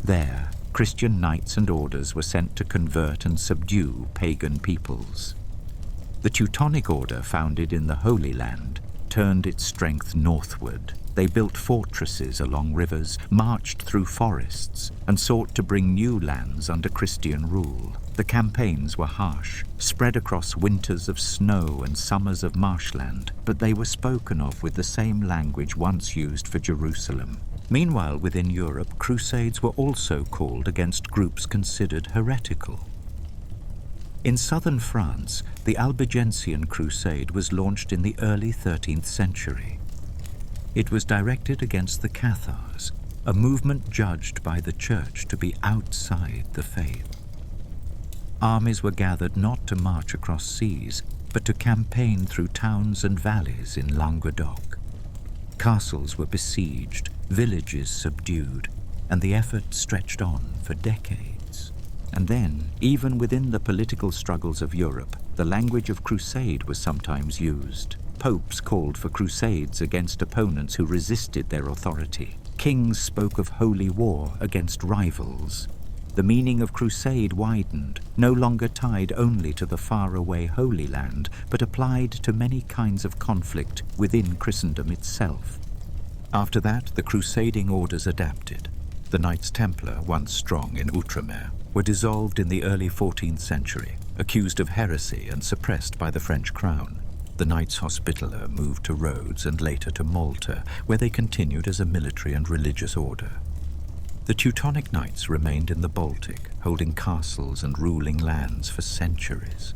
There, Christian knights and orders were sent to convert and subdue pagan peoples. The Teutonic Order, founded in the Holy Land, turned its strength northward. They built fortresses along rivers, marched through forests, and sought to bring new lands under Christian rule. The campaigns were harsh, spread across winters of snow and summers of marshland, but they were spoken of with the same language once used for Jerusalem. Meanwhile, within Europe, crusades were also called against groups considered heretical. In southern France, the Albigensian Crusade was launched in the early 13th century. It was directed against the Cathars, a movement judged by the Church to be outside the faith. Armies were gathered not to march across seas, but to campaign through towns and valleys in Languedoc. Castles were besieged, villages subdued, and the effort stretched on for decades. And then, even within the political struggles of Europe, the language of crusade was sometimes used. Popes called for crusades against opponents who resisted their authority. Kings spoke of holy war against rivals. The meaning of crusade widened, no longer tied only to the faraway Holy Land, but applied to many kinds of conflict within Christendom itself. After that, the crusading orders adapted. The Knights Templar, once strong in Outremer, were dissolved in the early 14th century, accused of heresy and suppressed by the French crown. The Knights Hospitaller moved to Rhodes and later to Malta, where they continued as a military and religious order. The Teutonic Knights remained in the Baltic, holding castles and ruling lands for centuries.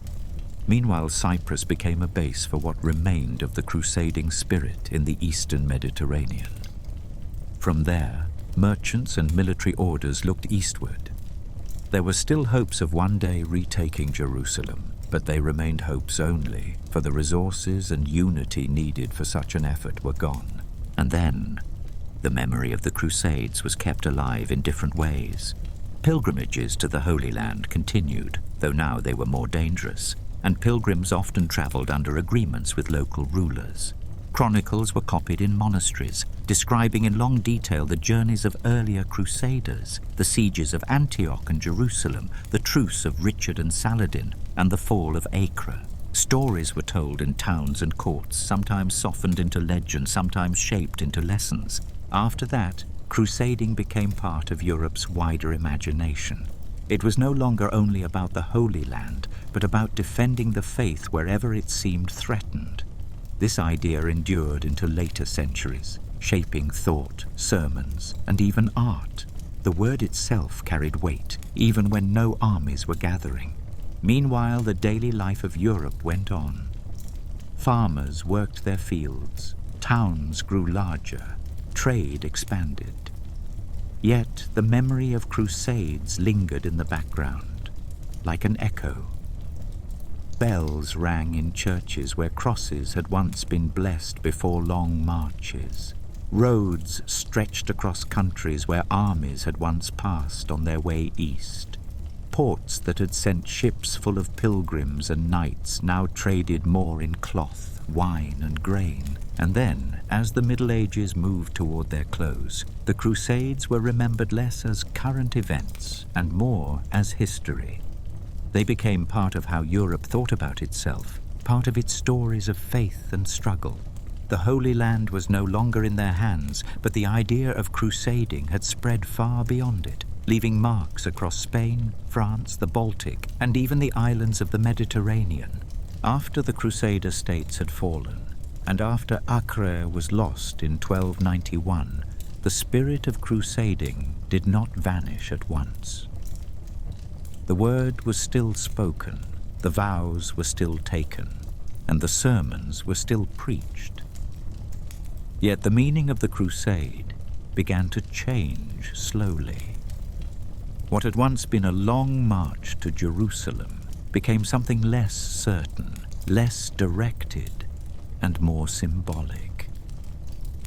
Meanwhile, Cyprus became a base for what remained of the crusading spirit in the eastern Mediterranean. From there, merchants and military orders looked eastward. There were still hopes of one day retaking Jerusalem, but they remained hopes only, for the resources and unity needed for such an effort were gone. And then, the memory of the Crusades was kept alive in different ways. Pilgrimages to the Holy Land continued, though now they were more dangerous, and pilgrims often traveled under agreements with local rulers. Chronicles were copied in monasteries, describing in long detail the journeys of earlier Crusaders, the sieges of Antioch and Jerusalem, the truce of Richard and Saladin, and the fall of Acre. Stories were told in towns and courts, sometimes softened into legend, sometimes shaped into lessons. After that, crusading became part of Europe's wider imagination. It was no longer only about the Holy Land, but about defending the faith wherever it seemed threatened. This idea endured into later centuries, shaping thought, sermons, and even art. The word itself carried weight, even when no armies were gathering. Meanwhile, the daily life of Europe went on. Farmers worked their fields, towns grew larger, trade expanded. Yet the memory of crusades lingered in the background, like an echo. Bells rang in churches where crosses had once been blessed before long marches. Roads stretched across countries where armies had once passed on their way east. Ports that had sent ships full of pilgrims and knights now traded more in cloth, wine, and grain. And then, as the Middle Ages moved toward their close, the Crusades were remembered less as current events and more as history. They became part of how Europe thought about itself, part of its stories of faith and struggle. The Holy Land was no longer in their hands, but the idea of crusading had spread far beyond it, leaving marks across Spain, France, the Baltic, and even the islands of the Mediterranean. After the Crusader states had fallen, and after Acre was lost in 1291, the spirit of crusading did not vanish at once. The word was still spoken, the vows were still taken, and the sermons were still preached. Yet the meaning of the crusade began to change slowly. What had once been a long march to Jerusalem became something less certain, less directed, and more symbolic.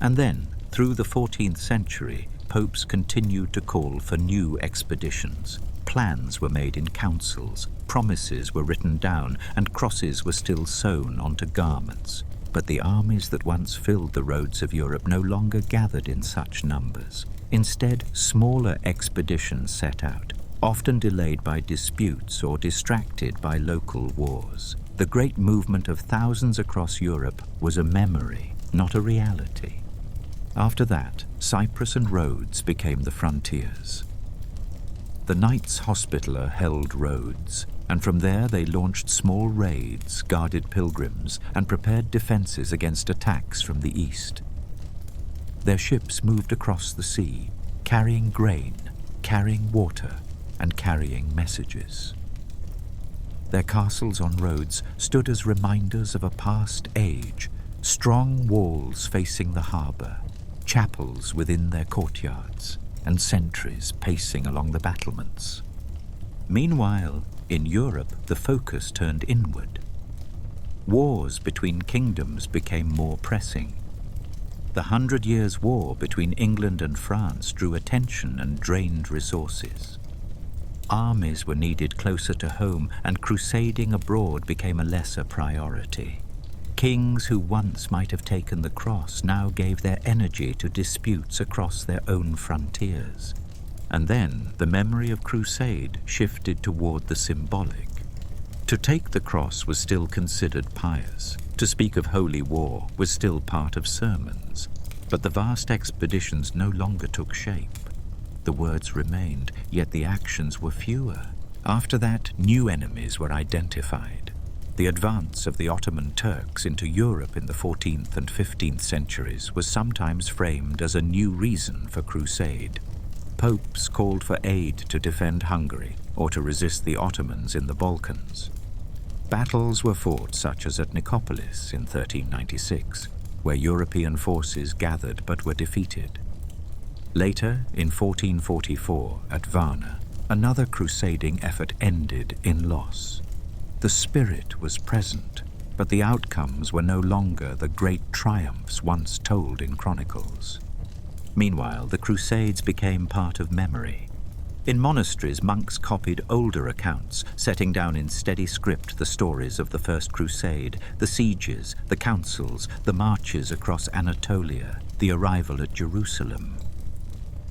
And then, through the 14th century, popes continued to call for new expeditions. Plans were made in councils, promises were written down, and crosses were still sewn onto garments. But the armies that once filled the roads of Europe no longer gathered in such numbers. Instead, smaller expeditions set out, often delayed by disputes or distracted by local wars. The great movement of thousands across Europe was a memory, not a reality. After that, Cyprus and Rhodes became the frontiers. The Knights Hospitaller held Rhodes, and from there they launched small raids, guarded pilgrims, and prepared defenses against attacks from the east. Their ships moved across the sea, carrying grain, carrying water, and carrying messages. Their castles on Rhodes stood as reminders of a past age, strong walls facing the harbour, chapels within their courtyards, and sentries pacing along the battlements. Meanwhile, in Europe, the focus turned inward. Wars between kingdoms became more pressing. The 100 Years' War between England and France drew attention and drained resources. Armies were needed closer to home, and crusading abroad became a lesser priority. Kings who once might have taken the cross now gave their energy to disputes across their own frontiers. And then the memory of crusade shifted toward the symbolic. To take the cross was still considered pious. To speak of holy war was still part of sermons. But the vast expeditions no longer took shape. The words remained, yet the actions were fewer. After that, new enemies were identified. The advance of the Ottoman Turks into Europe in the 14th and 15th centuries was sometimes framed as a new reason for crusade. Popes called for aid to defend Hungary or to resist the Ottomans in the Balkans. Battles were fought, such as at Nicopolis in 1396, where European forces gathered but were defeated. Later, in 1444, at Varna, another crusading effort ended in loss. The spirit was present, but the outcomes were no longer the great triumphs once told in chronicles. Meanwhile, the Crusades became part of memory. In monasteries, monks copied older accounts, setting down in steady script the stories of the First Crusade, the sieges, the councils, the marches across Anatolia, the arrival at Jerusalem.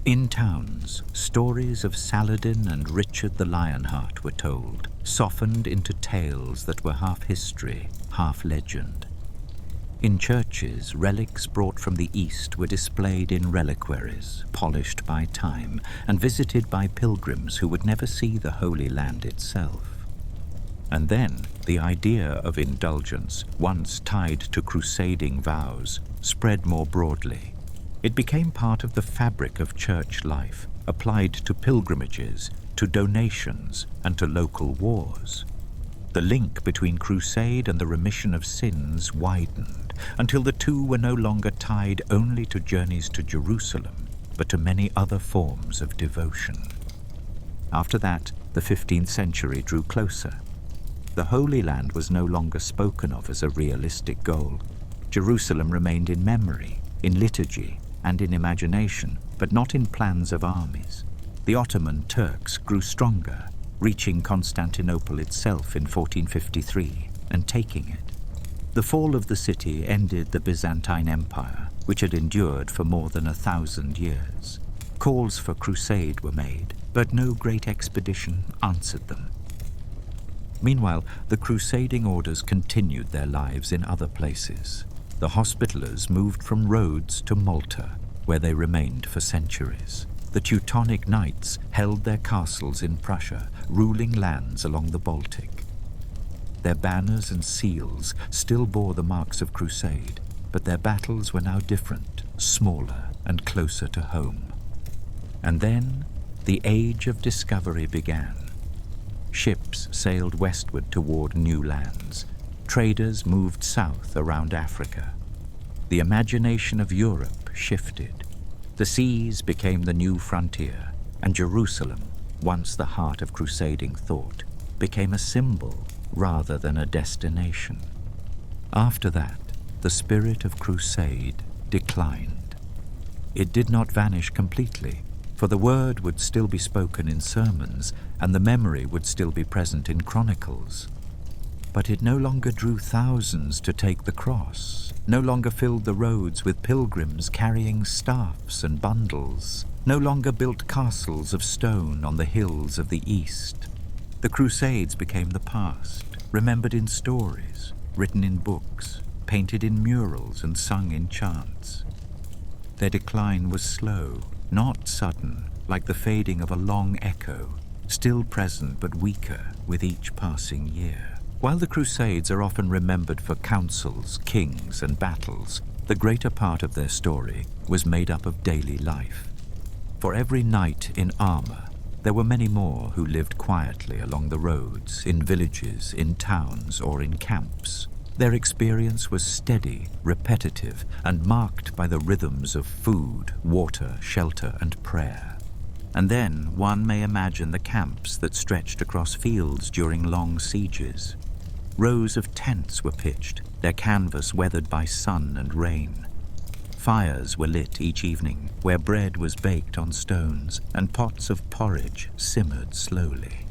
In towns, stories of Saladin and Richard the Lionheart were told, softened into tales that were half history, half legend. In churches, relics brought from the East were displayed in reliquaries, polished by time, and visited by pilgrims who would never see the Holy Land itself. And then, the idea of indulgence, once tied to crusading vows, spread more broadly. It became part of the fabric of church life, applied to pilgrimages, to donations, and to local wars. The link between crusade and the remission of sins widened, until the two were no longer tied only to journeys to Jerusalem, but to many other forms of devotion. After that, the 15th century drew closer. The Holy Land was no longer spoken of as a realistic goal. Jerusalem remained in memory, in liturgy, and in imagination, but not in plans of armies. The Ottoman Turks grew stronger, reaching Constantinople itself in 1453 and taking it. The fall of the city ended the Byzantine Empire, which had endured for more than 1,000 years. Calls for crusade were made, but no great expedition answered them. Meanwhile, the crusading orders continued their lives in other places. The Hospitallers moved from Rhodes to Malta, where they remained for centuries. The Teutonic Knights held their castles in Prussia, ruling lands along the Baltic. Their banners and seals still bore the marks of crusade, but their battles were now different, smaller, and closer to home. And then the age of discovery began. Ships sailed westward toward new lands. Traders moved south around Africa. The imagination of Europe shifted. The seas became the new frontier, and Jerusalem, once the heart of crusading thought, became a symbol rather than a destination. After that, the spirit of crusade declined. It did not vanish completely, for the word would still be spoken in sermons, and the memory would still be present in chronicles. But it no longer drew thousands to take the cross, no longer filled the roads with pilgrims carrying staffs and bundles, no longer built castles of stone on the hills of the east. The Crusades became the past, remembered in stories, written in books, painted in murals and sung in chants. Their decline was slow, not sudden, like the fading of a long echo, still present but weaker with each passing year. While the Crusades are often remembered for councils, kings, and battles, the greater part of their story was made up of daily life. For every knight in armor, there were many more who lived quietly along the roads, in villages, in towns, or in camps. Their experience was steady, repetitive, and marked by the rhythms of food, water, shelter, and prayer. And then one may imagine the camps that stretched across fields during long sieges. Rows of tents were pitched, their canvas weathered by sun and rain. Fires were lit each evening, where bread was baked on stones and pots of porridge simmered slowly.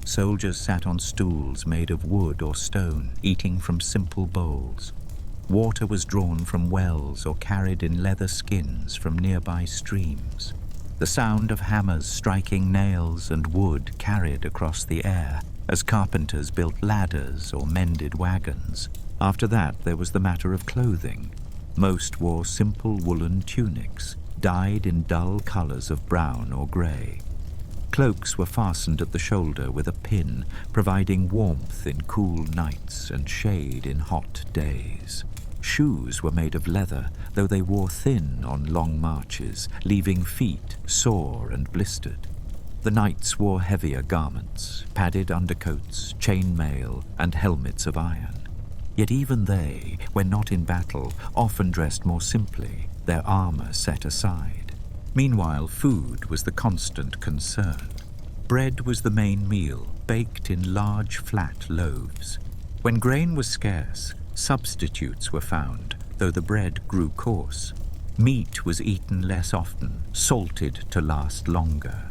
Soldiers sat on stools made of wood or stone, eating from simple bowls. Water was drawn from wells or carried in leather skins from nearby streams. The sound of hammers striking nails and wood carried across the air as carpenters built ladders or mended wagons. After that, there was the matter of clothing. Most wore simple woolen tunics, dyed in dull colors of brown or gray. Cloaks were fastened at the shoulder with a pin, providing warmth in cool nights and shade in hot days. Shoes were made of leather, though they wore thin on long marches, leaving feet sore and blistered. The knights wore heavier garments, padded undercoats, chain mail, and helmets of iron. Yet even they, when not in battle, often dressed more simply, their armor set aside. Meanwhile, food was the constant concern. Bread was the main meal, baked in large flat loaves. When grain was scarce, substitutes were found, though the bread grew coarse. Meat was eaten less often, salted to last longer.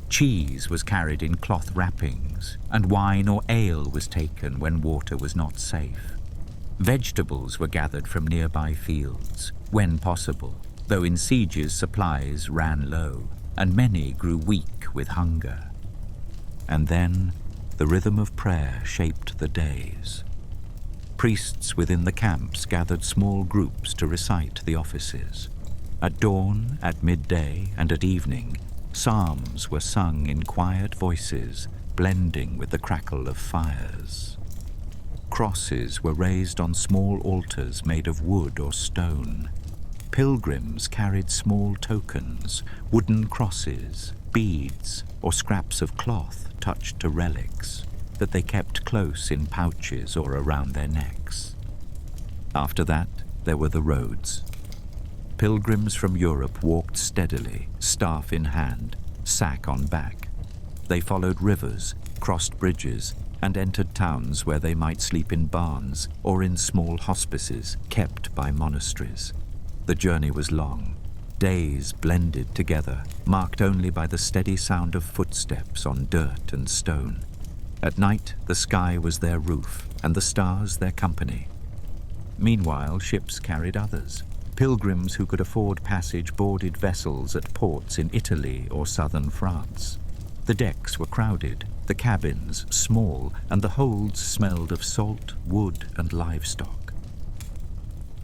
Cheese was carried in cloth wrappings, and wine or ale was taken when water was not safe. Vegetables were gathered from nearby fields, when possible, though in sieges supplies ran low, and many grew weak with hunger. And then the rhythm of prayer shaped the days. Priests within the camps gathered small groups to recite the offices. At dawn, at midday, and at evening, psalms were sung in quiet voices, blending with the crackle of fires. Crosses were raised on small altars made of wood or stone. Pilgrims carried small tokens, wooden crosses, beads, or scraps of cloth touched to relics that they kept close in pouches or around their necks. After that, there were the roads. Pilgrims from Europe walked steadily, staff in hand, sack on back. They followed rivers, crossed bridges, and entered towns where they might sleep in barns or in small hospices kept by monasteries. The journey was long. Days blended together, marked only by the steady sound of footsteps on dirt and stone. At night, the sky was their roof, and the stars their company. Meanwhile, ships carried others. Pilgrims who could afford passage boarded vessels at ports in Italy or southern France. The decks were crowded, the cabins small, and the holds smelled of salt, wood, and livestock.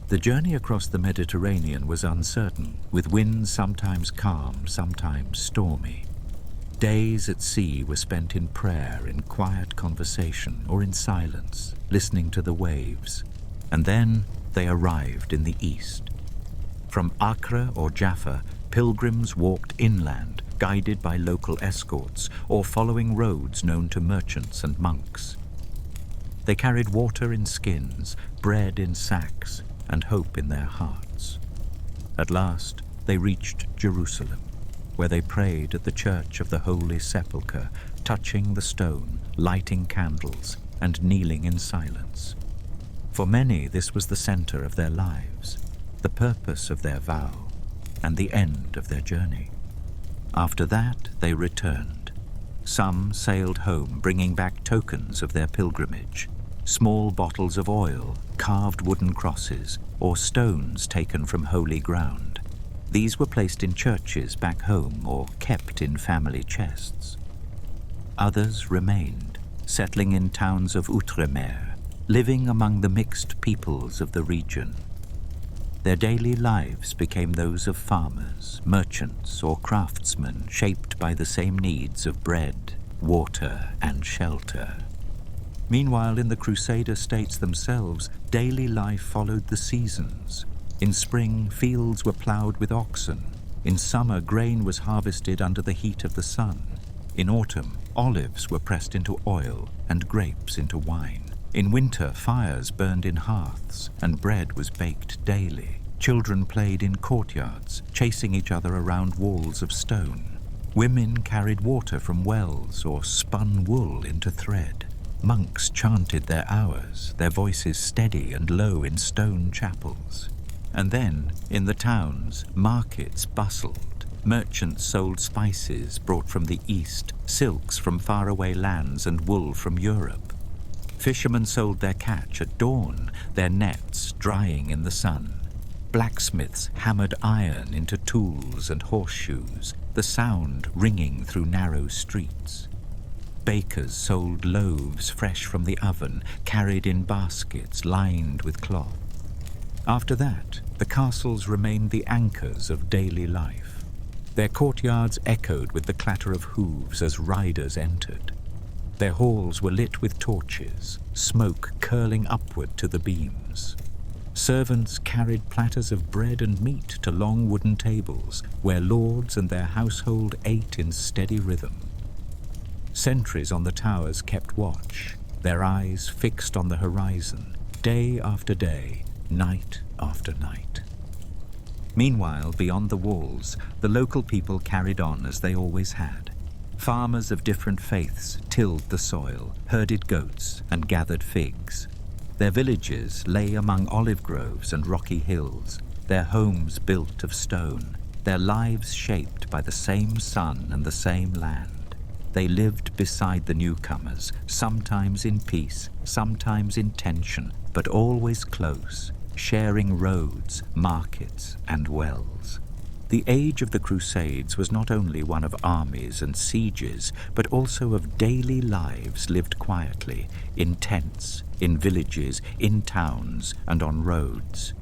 The journey across the Mediterranean was uncertain, with winds sometimes calm, sometimes stormy. Days at sea were spent in prayer, in quiet conversation, or in silence, listening to the waves. And then they arrived in the east. From Acre or Jaffa, pilgrims walked inland, guided by local escorts, or following roads known to merchants and monks. They carried water in skins, bread in sacks, and hope in their hearts. At last, they reached Jerusalem, where they prayed at the Church of the Holy Sepulchre, touching the stone, lighting candles, and kneeling in silence. For many, this was the center of their lives, the purpose of their vow, and the end of their journey. After that, they returned. Some sailed home, bringing back tokens of their pilgrimage, small bottles of oil, carved wooden crosses, or stones taken from holy ground. These were placed in churches back home or kept in family chests. Others remained, settling in towns of Outremer, living among the mixed peoples of the region. Their daily lives became those of farmers, merchants, or craftsmen shaped by the same needs of bread, water, and shelter. Meanwhile, in the Crusader states themselves, daily life followed the seasons. In spring, fields were ploughed with oxen. In summer, grain was harvested under the heat of the sun. In autumn, olives were pressed into oil and grapes into wine. In winter, fires burned in hearths and bread was baked daily. Children played in courtyards, chasing each other around walls of stone. Women carried water from wells or spun wool into thread. Monks chanted their hours, their voices steady and low in stone chapels. And then, in the towns, markets bustled. Merchants sold spices brought from the east, silks from faraway lands, and wool from Europe. Fishermen sold their catch at dawn, their nets drying in the sun. Blacksmiths hammered iron into tools and horseshoes, the sound ringing through narrow streets. Bakers sold loaves fresh from the oven, carried in baskets lined with cloth. After that, the castles remained the anchors of daily life. Their courtyards echoed with the clatter of hooves as riders entered. Their halls were lit with torches, smoke curling upward to the beams. Servants carried platters of bread and meat to long wooden tables, where lords and their household ate in steady rhythm. Sentries on the towers kept watch, their eyes fixed on the horizon, day after day, night after night. Meanwhile, beyond the walls, the local people carried on as they always had. Farmers of different faiths tilled the soil, herded goats, and gathered figs. Their villages lay among olive groves and rocky hills, their homes built of stone, their lives shaped by the same sun and the same land. They lived beside the newcomers, sometimes in peace, sometimes in tension, but always close, sharing roads, markets, and wells. The age of the Crusades was not only one of armies and sieges, but also of daily lives lived quietly, in tents, in villages, in towns, and on roads.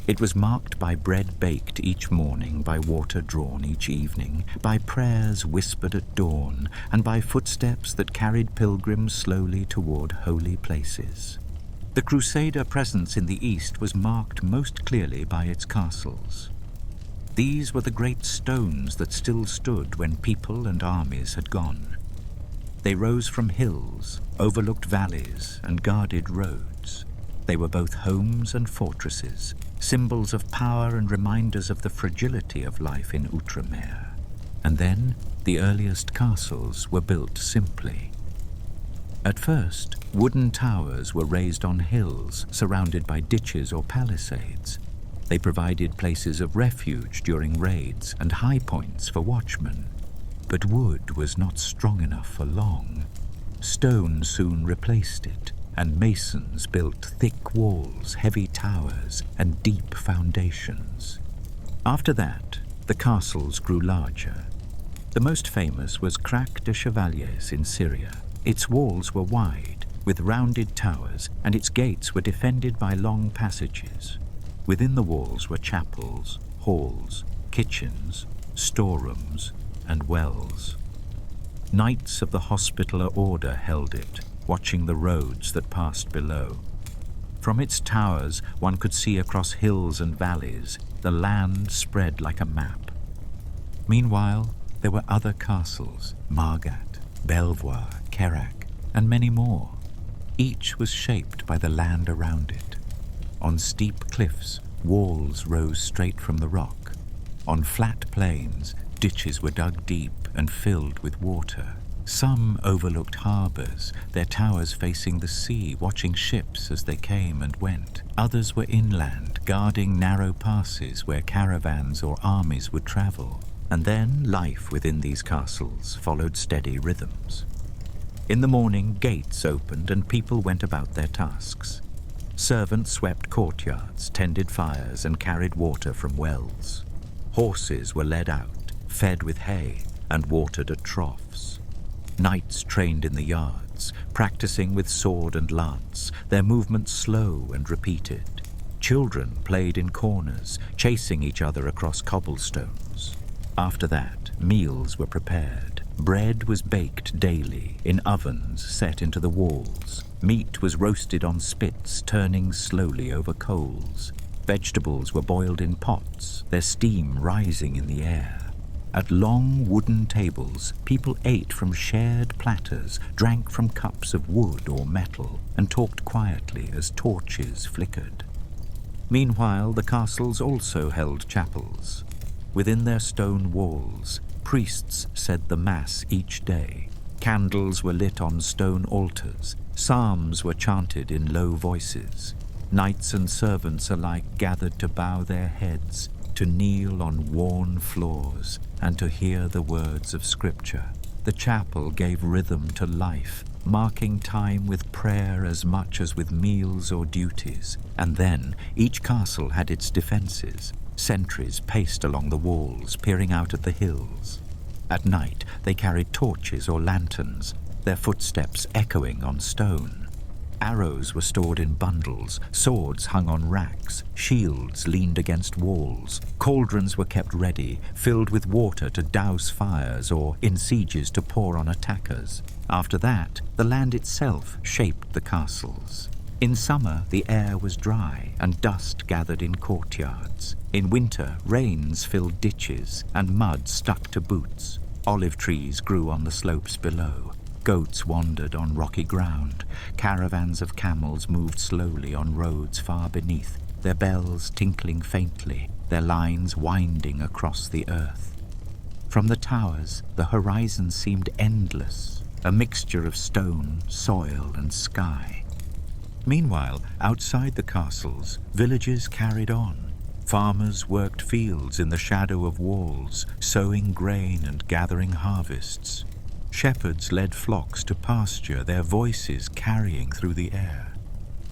It was marked by bread baked each morning, by water drawn each evening, by prayers whispered at dawn, and by footsteps that carried pilgrims slowly toward holy places. The Crusader presence in the East was marked most clearly by its castles. These were the great stones that still stood when people and armies had gone. They rose from hills, overlooked valleys, and guarded roads. They were both homes and fortresses, symbols of power and reminders of the fragility of life in Outremer. And then, the earliest castles were built simply. At first, wooden towers were raised on hills, surrounded by ditches or palisades. They provided places of refuge during raids and high points for watchmen. But wood was not strong enough for long. Stone soon replaced it, and masons built thick walls, heavy towers, and deep foundations. After that, the castles grew larger. The most famous was Crusaders in Syria. Its walls were wide, with rounded towers, and its gates were defended by long passages. Within the walls were chapels, halls, kitchens, storerooms, and wells. Knights of the Hospitaller Order held it, watching the roads that passed below. From its towers, one could see across hills and valleys, the land spread like a map. Meanwhile, there were other castles, Margat, Belvoir, Kerak, and many more. Each was shaped by the land around it. On steep cliffs, walls rose straight from the rock. On flat plains, ditches were dug deep and filled with water. Some overlooked harbours, their towers facing the sea, watching ships as they came and went. Others were inland, guarding narrow passes where caravans or armies would travel. And then life within these castles followed steady rhythms. In the morning, gates opened and people went about their tasks. Servants swept courtyards, tended fires, and carried water from wells. Horses were led out, fed with hay, and watered at troughs. Knights trained in the yards, practicing with sword and lance, their movements slow and repeated. Children played in corners, chasing each other across cobblestones. After that, meals were prepared. Bread was baked daily in ovens set into the walls. Meat was roasted on spits, turning slowly over coals. Vegetables were boiled in pots, their steam rising in the air. At long wooden tables, people ate from shared platters, drank from cups of wood or metal, and talked quietly as torches flickered. Meanwhile, the castles also held chapels. Within their stone walls, priests said the Mass each day. Candles were lit on stone altars. Psalms were chanted in low voices. Knights and servants alike gathered to bow their heads, to kneel on worn floors, and to hear the words of Scripture. The chapel gave rhythm to life, marking time with prayer as much as with meals or duties. And then each castle had its defences. Sentries paced along the walls, peering out at the hills. At night they carried torches or lanterns, their footsteps echoing on stone. Arrows were stored in bundles, swords hung on racks, shields leaned against walls. Cauldrons were kept ready, filled with water to douse fires or in sieges to pour on attackers. After that, the land itself shaped the castles. In summer, the air was dry and dust gathered in courtyards. In winter, rains filled ditches and mud stuck to boots. Olive trees grew on the slopes below. Goats wandered on rocky ground. Caravans of camels moved slowly on roads far beneath, their bells tinkling faintly, their lines winding across the earth. From the towers, the horizon seemed endless, a mixture of stone, soil, and sky. Meanwhile, outside the castles, villages carried on. Farmers worked fields in the shadow of walls, sowing grain and gathering harvests. Shepherds led flocks to pasture, their voices carrying through the air.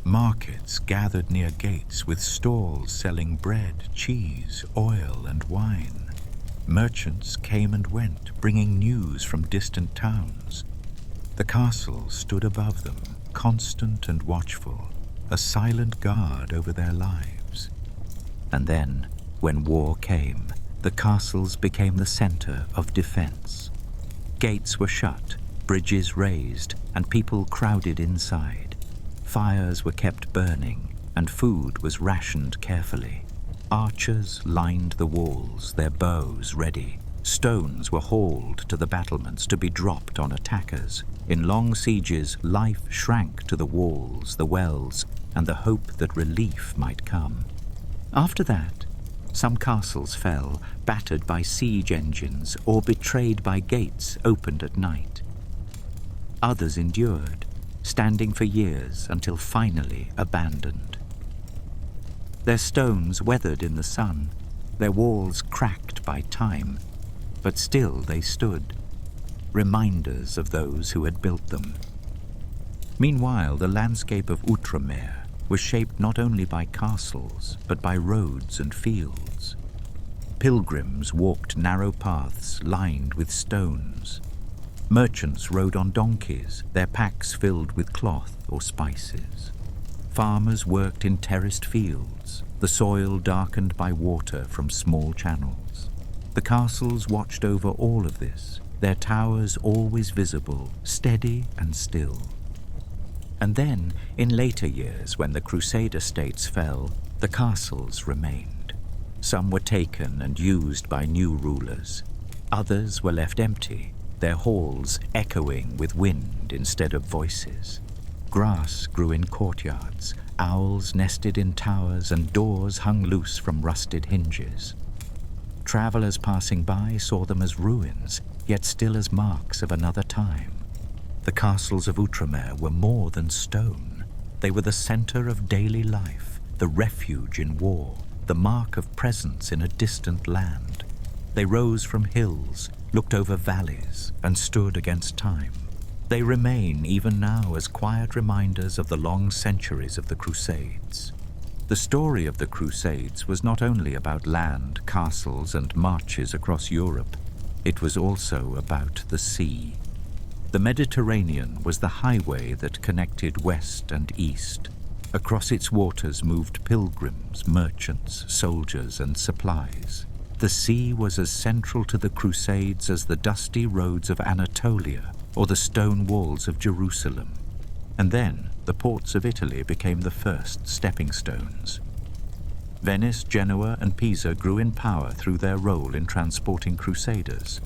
Markets gathered near gates with stalls selling bread, cheese, oil, and wine. Merchants came and went, bringing news from distant towns. The castle stood above them, constant and watchful, a silent guard over their lives. And then, when war came, the castles became the center of defense. Gates were shut, bridges raised, and people crowded inside. Fires were kept burning, and food was rationed carefully. Archers lined the walls, their bows ready. Stones were hauled to the battlements to be dropped on attackers. In long sieges, life shrank to the walls, the wells, and the hope that relief might come. After that, some castles fell, battered by siege engines or betrayed by gates opened at night. Others endured, standing for years until finally abandoned. Their stones weathered in the sun, their walls cracked by time, but still they stood, reminders of those who had built them. Meanwhile, the landscape of Outremer was shaped not only by castles, but by roads and fields. Pilgrims walked narrow paths lined with stones. Merchants rode on donkeys, their packs filled with cloth or spices. Farmers worked in terraced fields, the soil darkened by water from small channels. The castles watched over all of this, their towers always visible, steady and still. And then, in later years, when the Crusader states fell, the castles remained. Some were taken and used by new rulers. Others were left empty, their halls echoing with wind instead of voices. Grass grew in courtyards, owls nested in towers, and doors hung loose from rusted hinges. Travelers passing by saw them as ruins, yet still as marks of another time. The castles of Outremer were more than stone. They were the center of daily life, the refuge in war, the mark of presence in a distant land. They rose from hills, looked over valleys, and stood against time. They remain even now as quiet reminders of the long centuries of the Crusades. The story of the Crusades was not only about land, castles, and marches across Europe. It was also about the sea. The Mediterranean was the highway that connected west and east. Across its waters moved pilgrims, merchants, soldiers, and supplies. The sea was as central to the Crusades as the dusty roads of Anatolia or the stone walls of Jerusalem. And then the ports of Italy became the first stepping stones. Venice, Genoa, and Pisa grew in power through their role in transporting Crusaders.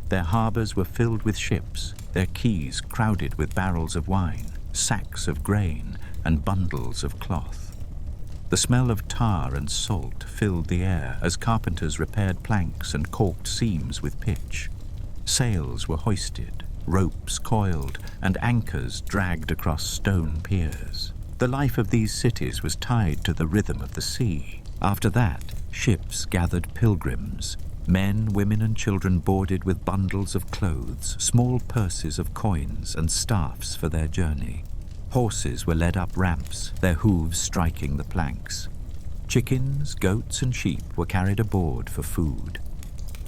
Their harbors were filled with ships, their quays crowded with barrels of wine, sacks of grain, and bundles of cloth. The smell of tar and salt filled the air as carpenters repaired planks and caulked seams with pitch. Sails were hoisted, ropes coiled, and anchors dragged across stone piers. The life of these cities was tied to the rhythm of the sea. After that, ships gathered pilgrims. Men, women, and children boarded with bundles of clothes, small purses of coins, and staffs for their journey. Horses were led up ramps, their hooves striking the planks. Chickens, goats, and sheep were carried aboard for food.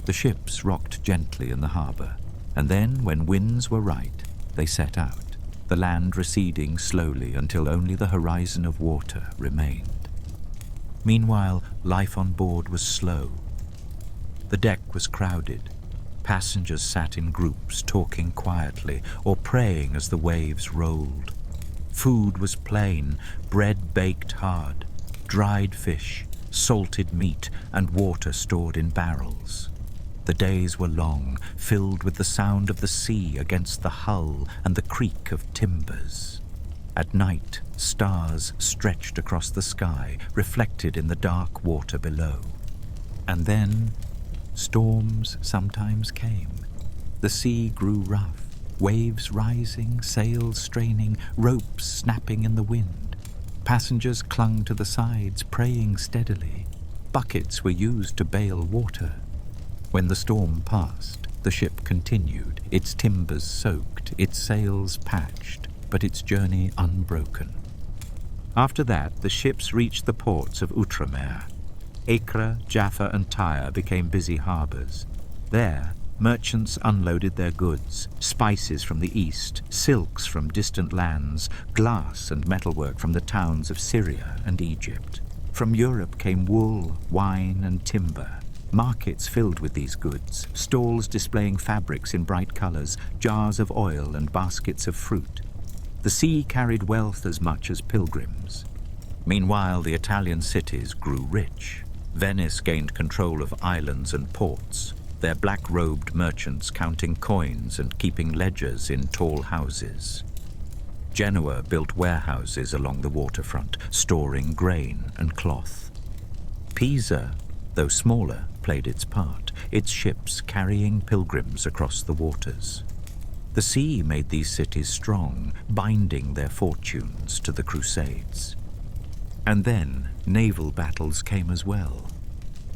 The ships rocked gently in the harbor, and then, when winds were right, they set out, the land receding slowly until only the horizon of water remained. Meanwhile, life on board was slow. The deck was crowded. Passengers sat in groups, talking quietly or praying as the waves rolled. Food was plain, bread baked hard, dried fish, salted meat, and water stored in barrels. The days were long, filled with the sound of the sea against the hull and the creak of timbers. At night, stars stretched across the sky, reflected in the dark water below. And then, storms sometimes came. The sea grew rough, waves rising, sails straining, ropes snapping in the wind. Passengers clung to the sides, praying steadily. Buckets were used to bale water. When the storm passed, the ship continued, its timbers soaked, its sails patched, but its journey unbroken. After that, the ships reached the ports of Outremer. Acre, Jaffa, and Tyre became busy harbors. There, merchants unloaded their goods, spices from the east, silks from distant lands, glass and metalwork from the towns of Syria and Egypt. From Europe came wool, wine, and timber. Markets filled with these goods, stalls displaying fabrics in bright colors, jars of oil and baskets of fruit. The sea carried wealth as much as pilgrims. Meanwhile, the Italian cities grew rich. Venice gained control of islands and ports, their black-robed merchants counting coins and keeping ledgers in tall houses. Genoa built warehouses along the waterfront, storing grain and cloth. Pisa, though smaller, played its part, its ships carrying pilgrims across the waters. The sea made these cities strong, binding their fortunes to the Crusades. And then naval battles came as well.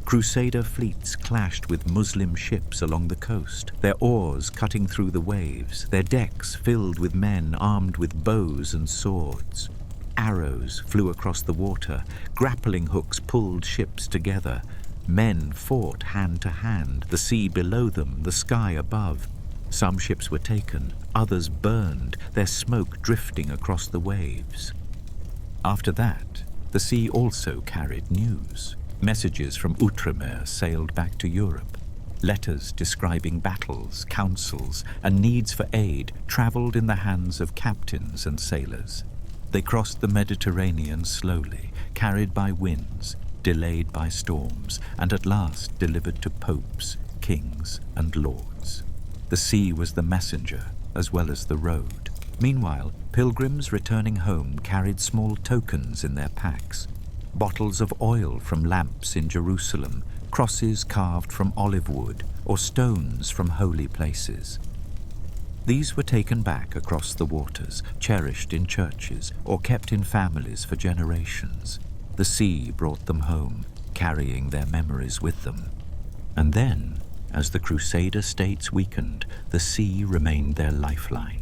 Crusader fleets clashed with Muslim ships along the coast, their oars cutting through the waves, their decks filled with men armed with bows and swords. Arrows flew across the water, grappling hooks pulled ships together. Men fought hand to hand, the sea below them, the sky above. Some ships were taken, others burned, their smoke drifting across the waves. After that, the sea also carried news. Messages from Outremer sailed back to Europe. Letters describing battles, councils, and needs for aid traveled in the hands of captains and sailors. They crossed the Mediterranean slowly, carried by winds, delayed by storms, and at last delivered to popes, kings, and lords. The sea was the messenger as well as the road. Meanwhile, pilgrims returning home carried small tokens in their packs. Bottles of oil from lamps in Jerusalem, crosses carved from olive wood or stones from holy places. These were taken back across the waters, cherished in churches or kept in families for generations. The sea brought them home, carrying their memories with them. And then, as the Crusader states weakened, the sea remained their lifeline.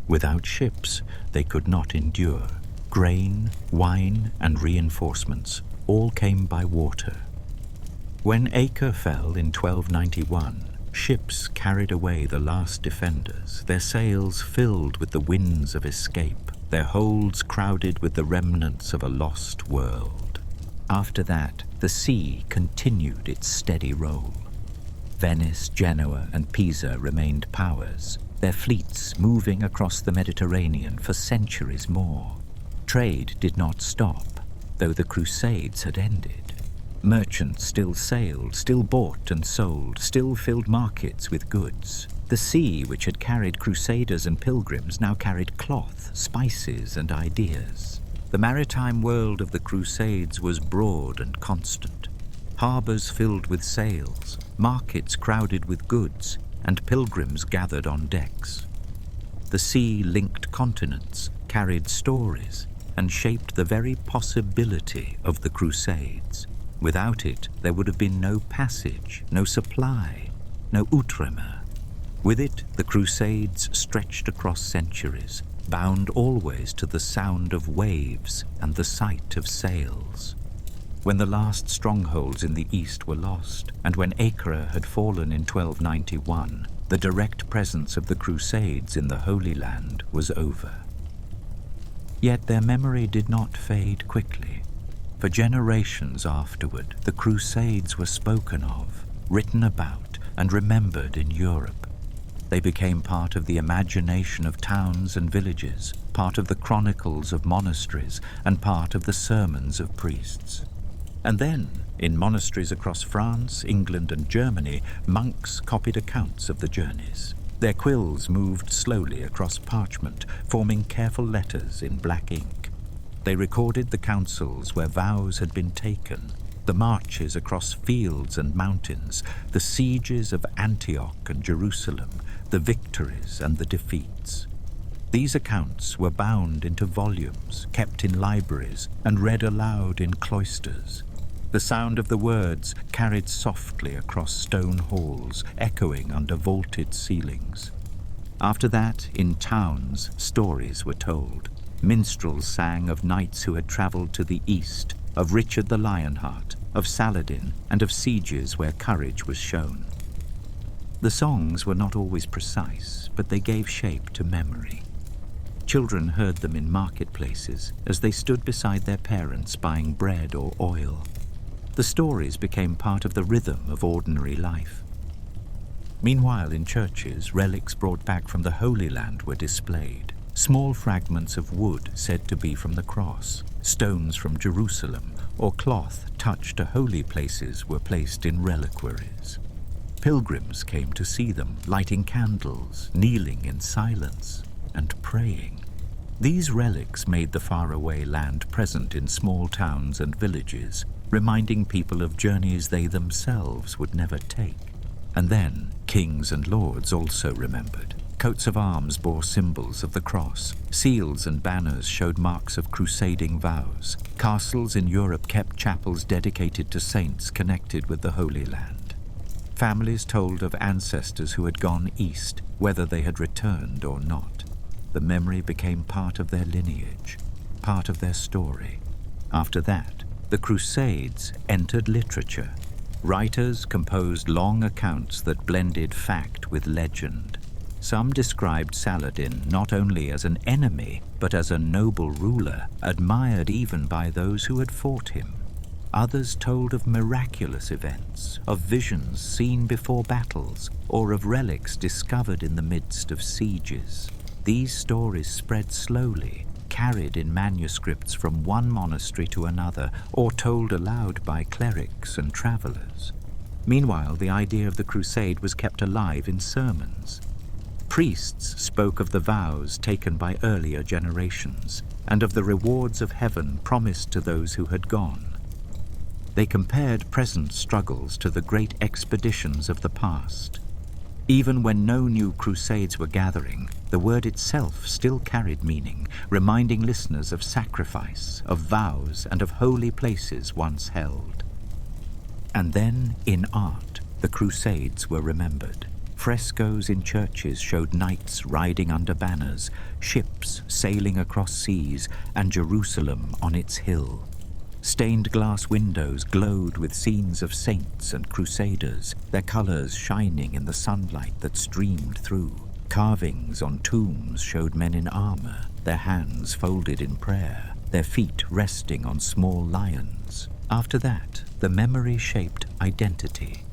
Without ships, they could not endure. Grain, wine, and reinforcements all came by water. When Acre fell in 1291, ships carried away the last defenders, their sails filled with the winds of escape, their holds crowded with the remnants of a lost world. After that, the sea continued its steady roll. Venice, Genoa, and Pisa remained powers, their fleets moving across the Mediterranean for centuries more. Trade did not stop, though the Crusades had ended. Merchants still sailed, still bought and sold, still filled markets with goods. The sea, which had carried crusaders and pilgrims, now carried cloth, spices, and ideas. The maritime world of the Crusades was broad and constant. Harbours filled with sails, markets crowded with goods, and pilgrims gathered on decks. The sea linked continents, carried stories, and shaped the very possibility of the Crusades. Without it, there would have been no passage, no supply, no Outremer. With it, the Crusades stretched across centuries, bound always to the sound of waves and the sight of sails. When the last strongholds in the east were lost, and when Acre had fallen in 1291, the direct presence of the Crusades in the Holy Land was over. Yet their memory did not fade quickly. For generations afterward, the Crusades were spoken of, written about, and remembered in Europe. They became part of the imagination of towns and villages, part of the chronicles of monasteries, and part of the sermons of priests. And then, in monasteries across France, England, and Germany, monks copied accounts of the journeys. Their quills moved slowly across parchment, forming careful letters in black ink. They recorded the councils where vows had been taken, the marches across fields and mountains, the sieges of Antioch and Jerusalem, the victories and the defeats. These accounts were bound into volumes, kept in libraries, and read aloud in cloisters. The sound of the words carried softly across stone halls, echoing under vaulted ceilings. After that, in towns, stories were told. Minstrels sang of knights who had travelled to the east, of Richard the Lionheart, of Saladin, and of sieges where courage was shown. The songs were not always precise, but they gave shape to memory. Children heard them in marketplaces as they stood beside their parents buying bread or oil. The stories became part of the rhythm of ordinary life. Meanwhile, in churches, relics brought back from the Holy Land were displayed. Small fragments of wood said to be from the cross, stones from Jerusalem, or cloth touched to holy places were placed in reliquaries. Pilgrims came to see them, lighting candles, kneeling in silence, and praying. These relics made the faraway land present in small towns and villages, reminding people of journeys they themselves would never take. And then, kings and lords also remembered. Coats of arms bore symbols of the cross. Seals and banners showed marks of crusading vows. Castles in Europe kept chapels dedicated to saints connected with the Holy Land. Families told of ancestors who had gone east, whether they had returned or not. The memory became part of their lineage, part of their story. After that, the Crusades entered literature. Writers composed long accounts that blended fact with legend. Some described Saladin not only as an enemy, but as a noble ruler, admired even by those who had fought him. Others told of miraculous events, of visions seen before battles, or of relics discovered in the midst of sieges. These stories spread slowly, carried in manuscripts from one monastery to another, or told aloud by clerics and travelers. Meanwhile, the idea of the crusade was kept alive in sermons. Priests spoke of the vows taken by earlier generations, and of the rewards of heaven promised to those who had gone. They compared present struggles to the great expeditions of the past. Even when no new crusades were gathering, the word itself still carried meaning, reminding listeners of sacrifice, of vows, and of holy places once held. And then, in art, the Crusades were remembered. Frescoes in churches showed knights riding under banners, ships sailing across seas, and Jerusalem on its hill. Stained glass windows glowed with scenes of saints and crusaders, their colors shining in the sunlight that streamed through. Carvings on tombs showed men in armor, their hands folded in prayer, their feet resting on small lions. After that, the memory shaped identity.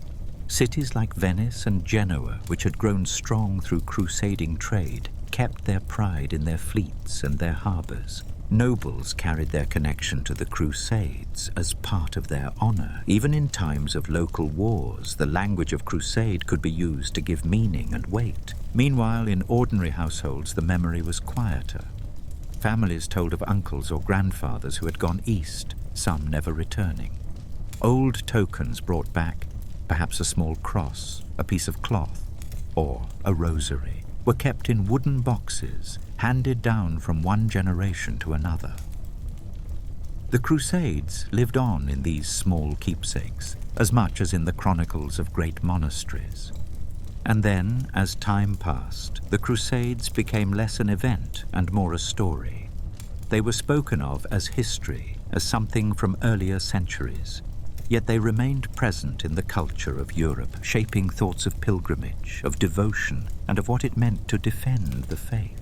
Cities like Venice and Genoa, which had grown strong through crusading trade, kept their pride in their fleets and their harbors. Nobles carried their connection to the Crusades as part of their honor. Even in times of local wars, the language of crusade could be used to give meaning and weight. Meanwhile, in ordinary households, the memory was quieter. Families told of uncles or grandfathers who had gone east, some never returning. Old tokens brought back, perhaps a small cross, a piece of cloth, or a rosary, were kept in wooden boxes, handed down from one generation to another. The Crusades lived on in these small keepsakes, as much as in the chronicles of great monasteries. And then, as time passed, the Crusades became less an event and more a story. They were spoken of as history, as something from earlier centuries, yet they remained present in the culture of Europe, shaping thoughts of pilgrimage, of devotion, and of what it meant to defend the faith.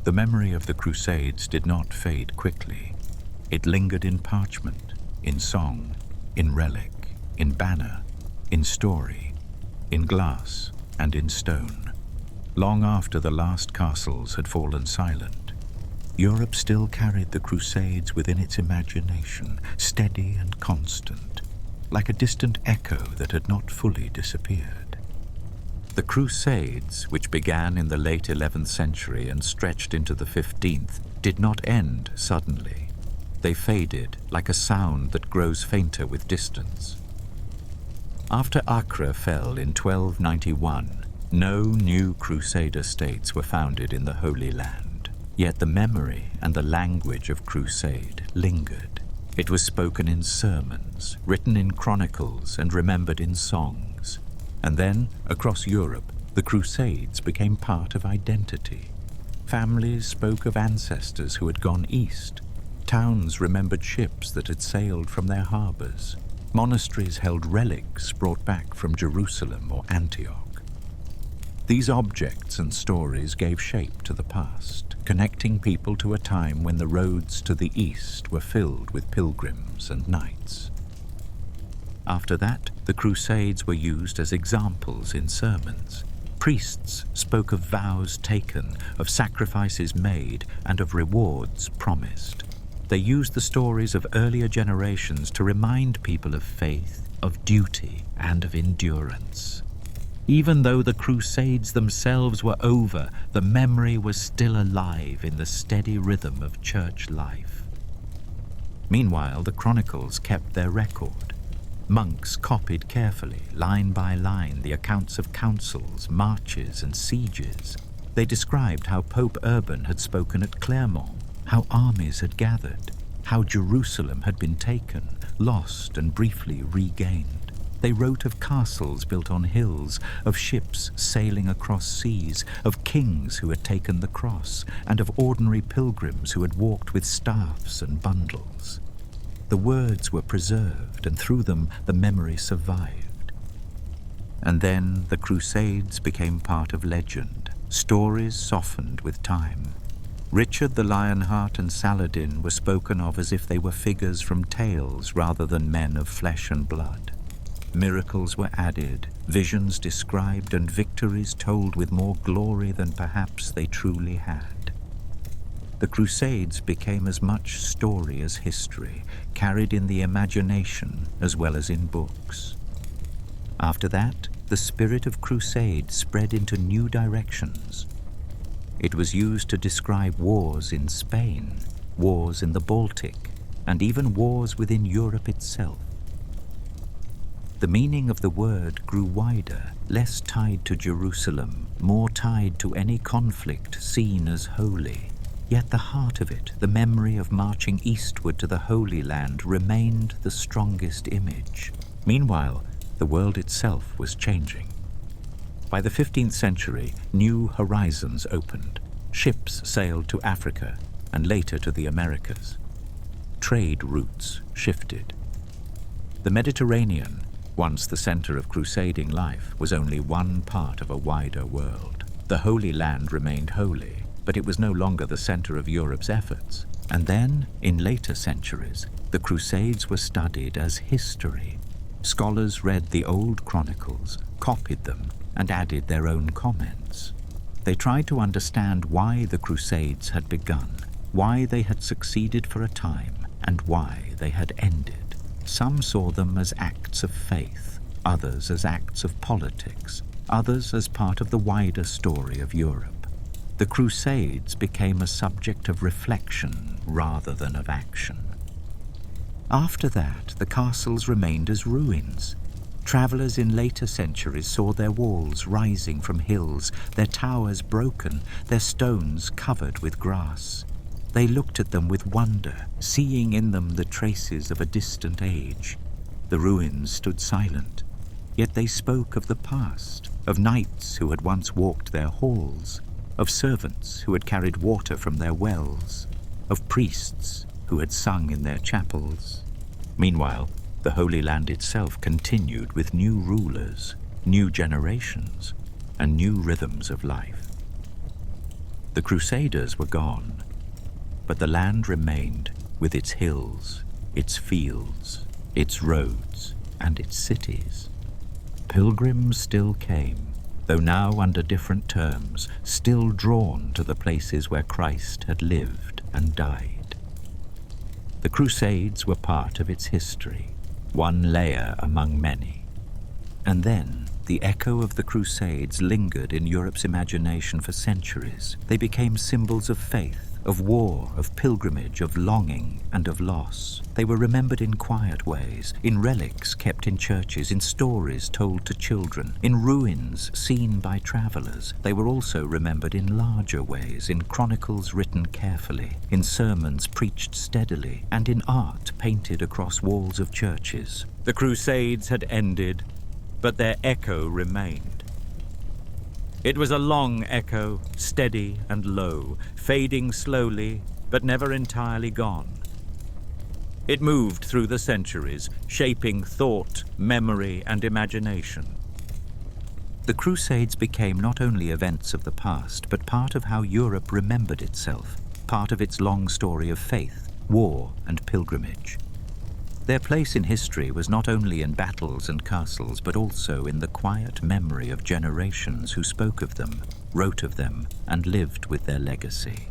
The memory of the Crusades did not fade quickly. It lingered in parchment, in song, in relic, in banner, in story, in glass, and in stone. Long after the last castles had fallen silent, Europe still carried the Crusades within its imagination, steady and constant, like a distant echo that had not fully disappeared. The Crusades, which began in the late 11th century and stretched into the 15th, did not end suddenly. They faded like a sound that grows fainter with distance. After Acre fell in 1291, no new Crusader states were founded in the Holy Land. Yet the memory and the language of crusade lingered. It was spoken in sermons, written in chronicles, and remembered in songs. And then, across Europe, the Crusades became part of identity. Families spoke of ancestors who had gone east. Towns remembered ships that had sailed from their harbors. Monasteries held relics brought back from Jerusalem or Antioch. These objects and stories gave shape to the past, connecting people to a time when the roads to the east were filled with pilgrims and knights. After that, the Crusades were used as examples in sermons. Priests spoke of vows taken, of sacrifices made, and of rewards promised. They used the stories of earlier generations to remind people of faith, of duty, and of endurance. Even though the Crusades themselves were over, the memory was still alive in the steady rhythm of church life. Meanwhile, the chronicles kept their record. Monks copied carefully, line by line, the accounts of councils, marches, and sieges. They described how Pope Urban had spoken at Clermont, how armies had gathered, how Jerusalem had been taken, lost, and briefly regained. They wrote of castles built on hills, of ships sailing across seas, of kings who had taken the cross, and of ordinary pilgrims who had walked with staffs and bundles. The words were preserved, and through them the memory survived. And then the Crusades became part of legend. Stories softened with time. Richard the Lionheart and Saladin were spoken of as if they were figures from tales rather than men of flesh and blood. Miracles were added, visions described, and victories told with more glory than perhaps they truly had. The Crusades became as much story as history, carried in the imagination as well as in books. After that, the spirit of crusade spread into new directions. It was used to describe wars in Spain, wars in the Baltic, and even wars within Europe itself. The meaning of the word grew wider, less tied to Jerusalem, more tied to any conflict seen as holy. Yet the heart of it, the memory of marching eastward to the Holy Land, remained the strongest image. Meanwhile, the world itself was changing. By the 15th century, new horizons opened. Ships sailed to Africa and later to the Americas. Trade routes shifted. The Mediterranean, once the center of crusading life, was only one part of a wider world. The Holy Land remained holy, but it was no longer the center of Europe's efforts. And then, in later centuries, the Crusades were studied as history. Scholars read the old chronicles, copied them, and added their own comments. They tried to understand why the Crusades had begun, why they had succeeded for a time, and why they had ended. Some saw them as acts of faith, others as acts of politics, others as part of the wider story of Europe. The Crusades became a subject of reflection rather than of action. After that, the castles remained as ruins. Travelers in later centuries saw their walls rising from hills, their towers broken, their stones covered with grass. They looked at them with wonder, seeing in them the traces of a distant age. The ruins stood silent, yet they spoke of the past, of knights who had once walked their halls, of servants who had carried water from their wells, of priests who had sung in their chapels. Meanwhile, the Holy Land itself continued with new rulers, new generations, and new rhythms of life. The Crusaders were gone, but the land remained with its hills, its fields, its roads, and its cities. Pilgrims still came, though now under different terms, still drawn to the places where Christ had lived and died. The Crusades were part of its history, one layer among many. And then, the echo of the Crusades lingered in Europe's imagination for centuries. They became symbols of faith, of war, of pilgrimage, of longing, and of loss. They were remembered in quiet ways, in relics kept in churches, in stories told to children, in ruins seen by travelers. They were also remembered in larger ways, in chronicles written carefully, in sermons preached steadily, and in art painted across walls of churches. The Crusades had ended, but their echo remained. It was a long echo, steady and low, fading slowly, but never entirely gone. It moved through the centuries, shaping thought, memory, and imagination. The Crusades became not only events of the past, but part of how Europe remembered itself, part of its long story of faith, war, and pilgrimage. Their place in history was not only in battles and castles, but also in the quiet memory of generations who spoke of them, wrote of them, and lived with their legacy.